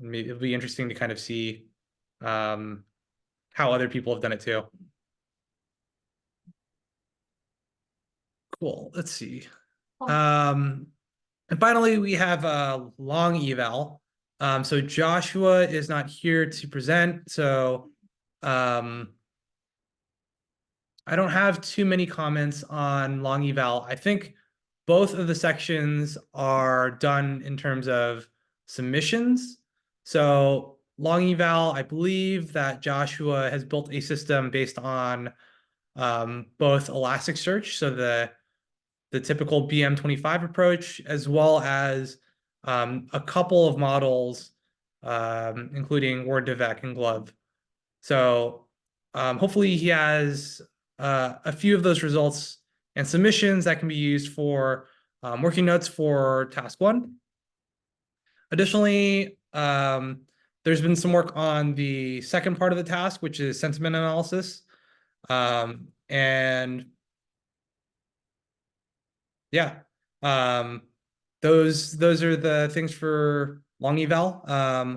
It'll be interesting to kind of see how other people have done it too. Cool. Let's see. And finally, we have a long eval. So Joshua is not here to present, so I don't have too many comments on long eval. I think both of the sections are done in terms of submissions. So long eval, I believe that Joshua has built a system based on both Elasticsearch, so the typical BM25 approach, as well as a couple of models, including WordDevec and Glove. So hopefully he has a few of those results and submissions that can be used for working notes for task 1. Additionally, there's been some work on the second part of the task, which is sentiment analysis. And yeah, those are the things for long eval.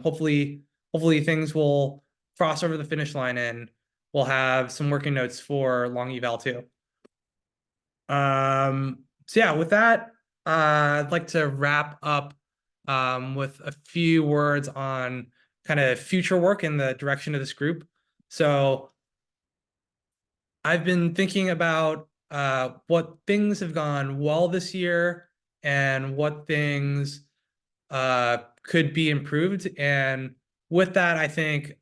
Hopefully things will cross over the finish line, and we'll have some working notes for long eval too. So yeah, with that, I'd like to wrap up with a few words on kind of future work in the direction of this group. So I've been thinking about what things have gone well this year and what things could be improved. And with that, I think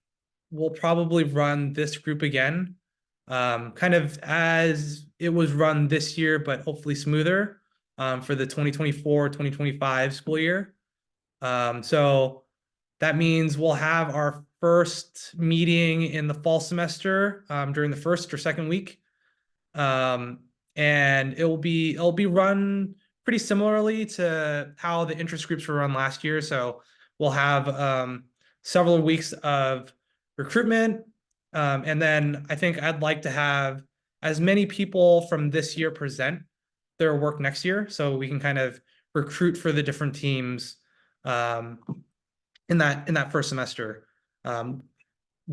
we'll probably run this group again, kind of as it was run this year, but hopefully smoother for the 2024-2025 school year. So that means we'll have our first meeting in the fall semester during the first or second week. And it'll be run pretty similarly to how the interest groups were run last year. So we'll have several weeks of recruitment. And then I think I'd like to have as many people from this year present their work next year, so we can kind of recruit for the different teams in that first semester.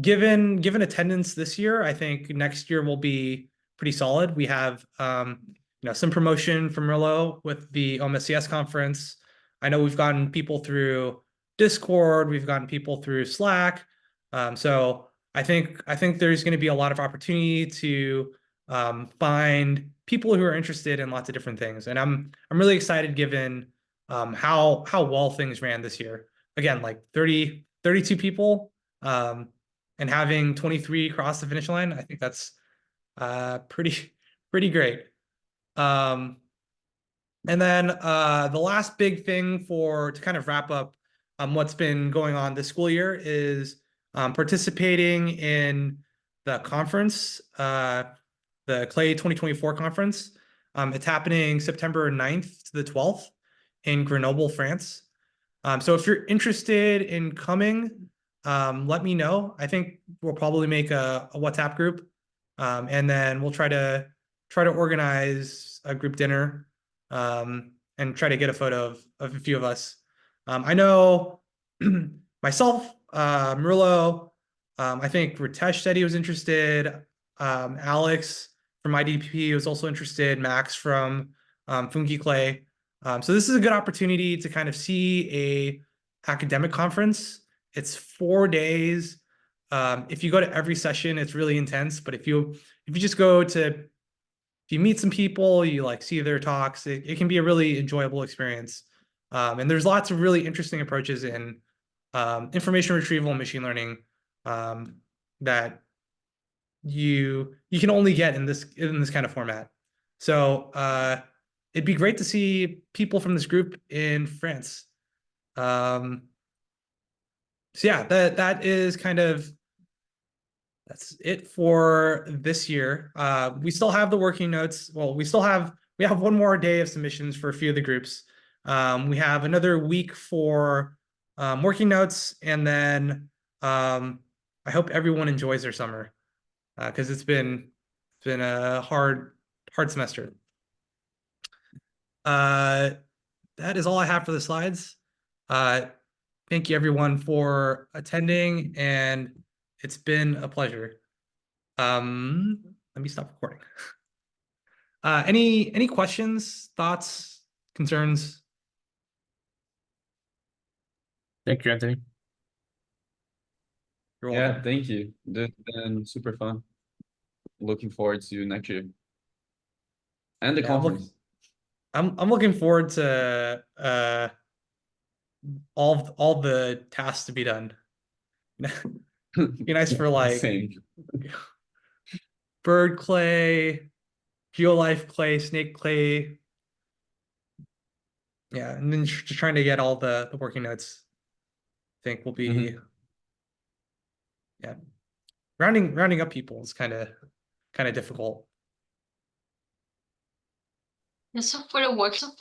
Given attendance this year, I think next year will be pretty solid. We have some promotion from Merlot with the OMSCS conference. I know we've gotten people through Discord, we've gotten people through Slack. So I think there's going to be a lot of opportunity to find people who are interested in lots of different things, and I'm really excited given how well things ran this year. Again, like 32 people, and having 23 cross the finish line. I think that's pretty great. And then the last big thing to kind of wrap up what's been going on this school year is participating in the conference, the CLE 2024 conference. It's happening September 9th to the 12th in Grenoble, France. So if you're interested in coming, let me know. I think we'll probably make a WhatsApp group, and then we'll try to organize a group dinner, and try to get a photo of a few of us. I know myself, Murillo, I think Ritesh said he was interested. Alex from IDP was also interested. Max from Funky Clay. So this is a good opportunity to kind of see a academic conference. It's 4 days. If you go to every session, it's really intense. But if you just go to, if you meet some people, you like see their talks, it can be a really enjoyable experience. And there's lots of really interesting approaches in information retrieval and machine learning that you can only get in this kind of format. So it'd be great to see people from this group in France. So yeah, that is kind of, that's it for this year. We still have the working notes. Well, we have one more day of submissions for a few of the groups. We have another week for working notes, and then I hope everyone enjoys their summer, because it's been a hard semester. That is all I have for the slides. Thank you everyone for attending, and it's been a pleasure. Let me stop recording. Any questions, thoughts, concerns? Thank you, Anthony. You're Yeah, welcome. thank you. This has been super fun. Looking forward to next year. And the Yeah, conference. I'm looking forward to all the tasks to be done. Be nice for like Same. bird clay, geolife clay, snake clay. Yeah, and then just trying to get all the working notes, I think will be yeah. Rounding up people is kind of difficult. Yeah, so for the workshops,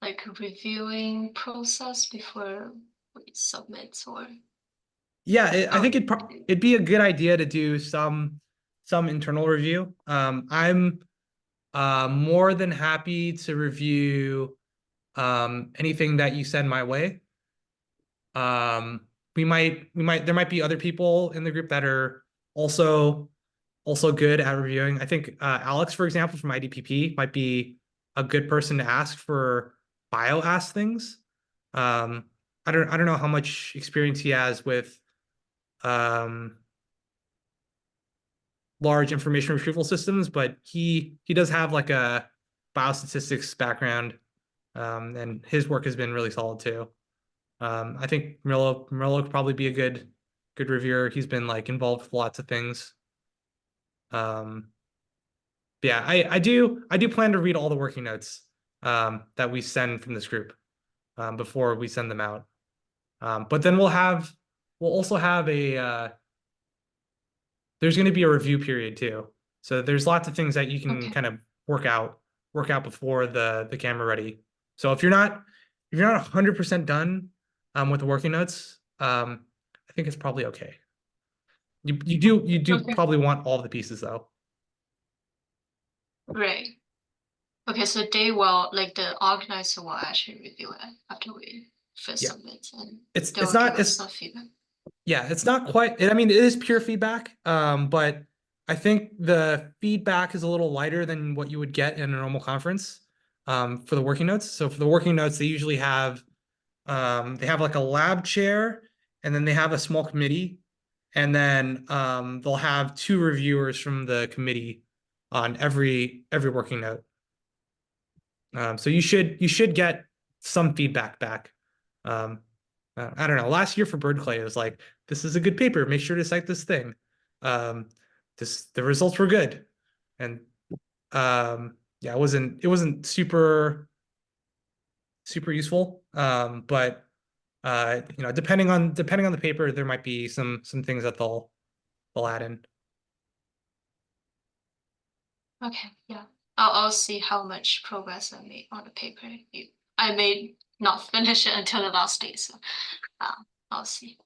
like reviewing process before we submit, or Yeah, I think it'd be a good idea to do some internal review. I'm more than happy to review anything that you send my way. There might be other people in the group that are also good at reviewing. I think Alex, for example, from IDPP might be a good person to ask for bio-ass things. I don't know how much experience he has with large information retrieval systems, but he does have like a biostatistics background, and his work has been really solid too. I think Murillo could probably be a good reviewer. He's been like involved with lots of things. Yeah, I do plan to read all the working notes that we send from this group before we send them out. But then we'll also have a there's going to be a review period too. So there's lots of things that you can kind of work out before the camera ready. So if you're not 100% done with the working notes, I think it's probably okay. You do probably want all of the pieces though. right. Okay, so they will, like the organizer will actually review it after we first Yeah. submit, and It's they will not give us some feedback. Yeah, it's not quite, I mean, it is pure feedback, but I think the feedback is a little lighter than what you would get in a normal conference for the working notes. So for the working notes, they usually have like a lab chair, and then they have a small committee, and then they'll have 2 reviewers from the committee on every working note. So you should get some feedback back. I don't know. Last year for Bird Clay, it was like, this is a good paper. Make sure to cite this thing. The results were good, and yeah, it wasn't super useful. But you know, depending on the paper, there might be some things that they'll add in. Okay, yeah. I'll see how much progress I made on the paper. I may not finish it until the last day, so I'll see.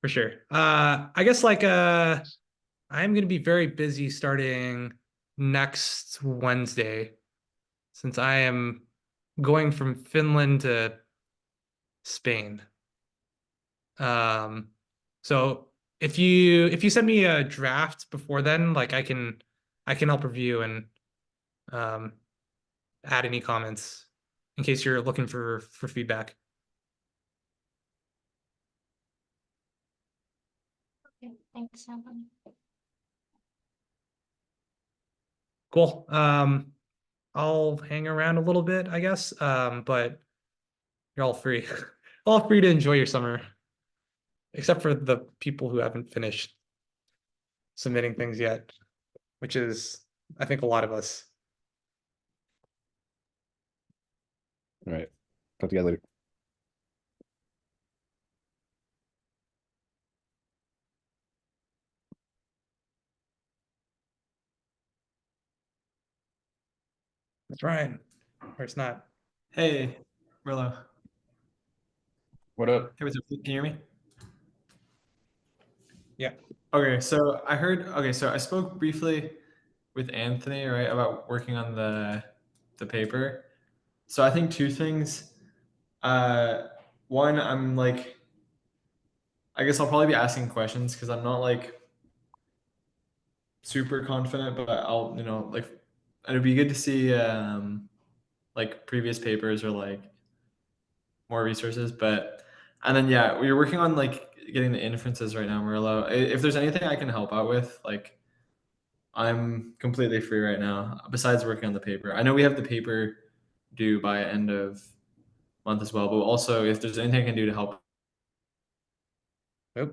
For sure. I guess like I'm gonna be very busy starting next Wednesday, since I am going from Finland to Spain. So if you send me a draft before then, like I can help review and add any comments in case you're looking for feedback. Okay, thanks, Anthony. Cool. I'll hang around a little bit, I guess. But you're all free. All free to enjoy your summer. Except for the people who haven't finished submitting things yet, which is, I think, a lot of us. All right. Talk to you guys later. That's right. Or it's not. Hey, Rillo. What up? Hey, what's up? Can you hear me? Yeah. Okay, so I heard. Okay, so I spoke briefly with Anthony, right, about working on the paper. So I think 2 things. One, I'm like, I guess I'll probably be asking questions because I'm not like super confident, but I'll, like, it'd be good to see like previous papers or like more resources. But and then yeah, we're working on like getting the inferences right now, Murillo. If there's anything I can help out with, like I'm completely free right now. Besides working on the paper, I know we have the paper due by end of month as well. But also, if there's anything I can do to help. Oh.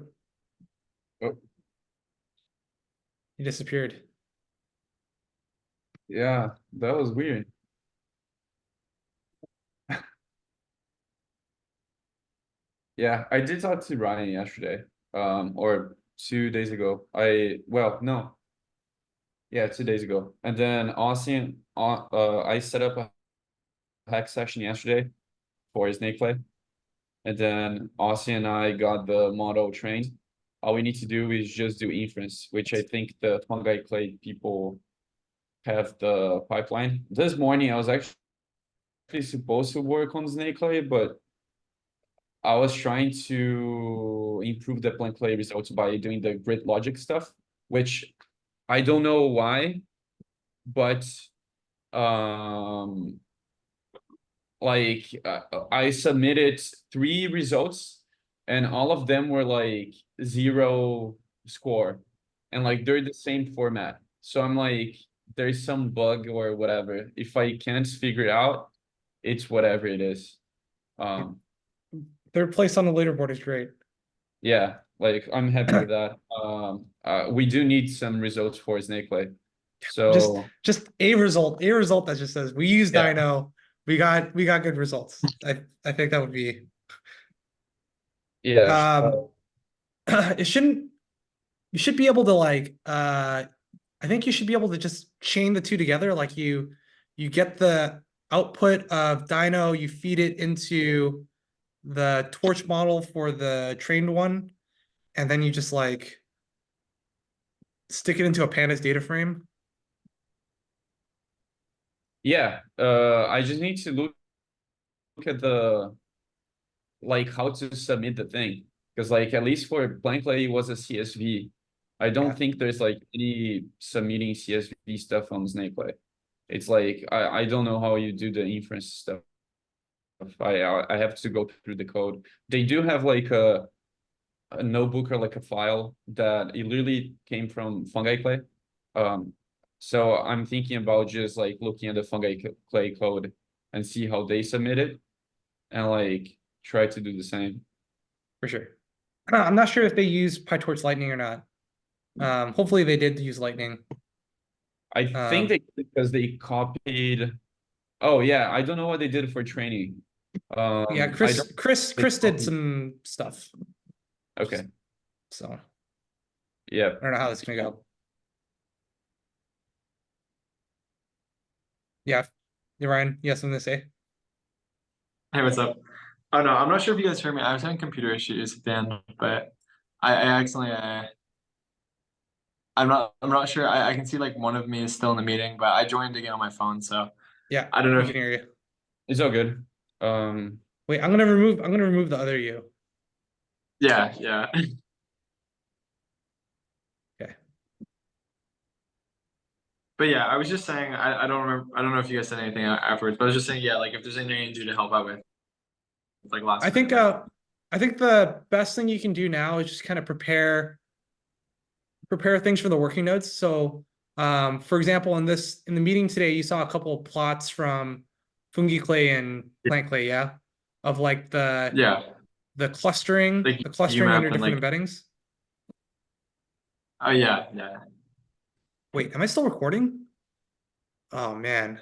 Oh. He disappeared. Yeah, that was weird. Yeah, I did talk to Ryan yesterday, or 2 days ago. Well, no. Yeah, 2 days ago. And then Austin, I set up a hack session yesterday for Snake Play. And then Austin and I got the model trained. All we need to do is just do inference, which I think the Fungi Clay people have the pipeline. This morning I was actually supposed to work on Snake Clay, but I was trying to improve the Plank Clay results by doing the grid logic stuff, which I don't know why, but like I submitted 3 results and all of them were like 0 score, and like they're the same format. So I'm like, there's some bug or whatever. If I can't figure it out, it's whatever it is. Third place on the leaderboard is great. Yeah, like I'm happy with that. We do need some results for Snake Play. So Just a result that just says we use Yeah. Dino. We got good results. I think that would be yeah, it shouldn't, you should be able to like I think you should be able to just chain the 2 together. Like you get the output of Dino, you feed it into the torch model for the trained one, and then you just like stick it into a pandas data frame. yeah. I just need to look at the like how to submit the thing, because like at least for Blankplay it was a CSV. I don't Yeah. think there's like any submitting CSV stuff on Snakeplay. It's like I don't know how you do the inference stuff. I have to go through the code. They do have like a a notebook or like a file that it literally came from fungi clay. So I'm thinking about just like looking at the fungi clay code and see how they submit it, and like try to do the same. For sure. I'm not sure if they use PyTorch Lightning or not. Hopefully they did use Lightning. I think they, because they copied. Oh yeah, I don't know what they did for training. Yeah, I Chris they did copied- some stuff. Okay, So yeah. I don't know how that's gonna go. Yeah. Ryan, you have something to say? Hey, what's up? Oh no, I'm not sure if you guys heard me. I was having computer issues at the end, but I accidentally I'm not sure. I can see like one of me is still in the meeting, but I joined again on my phone, so Yeah, I don't know we if can hear you. It's all good. Wait, I'm gonna remove the other you. yeah. Okay. But yeah, I was just saying I don't remember. I don't know if you guys said anything afterwards, but I was just saying, yeah, like if there's anything you can do to help out with, like last I think minute. I think the best thing you can do now is just kind of prepare things for the working notes. So for example, in the meeting today, you saw a couple of plots from fungi clay and plant clay, yeah, of like Yeah, the clustering like under UMAP and different like embeddings. oh yeah. Wait, am I still recording? Oh man.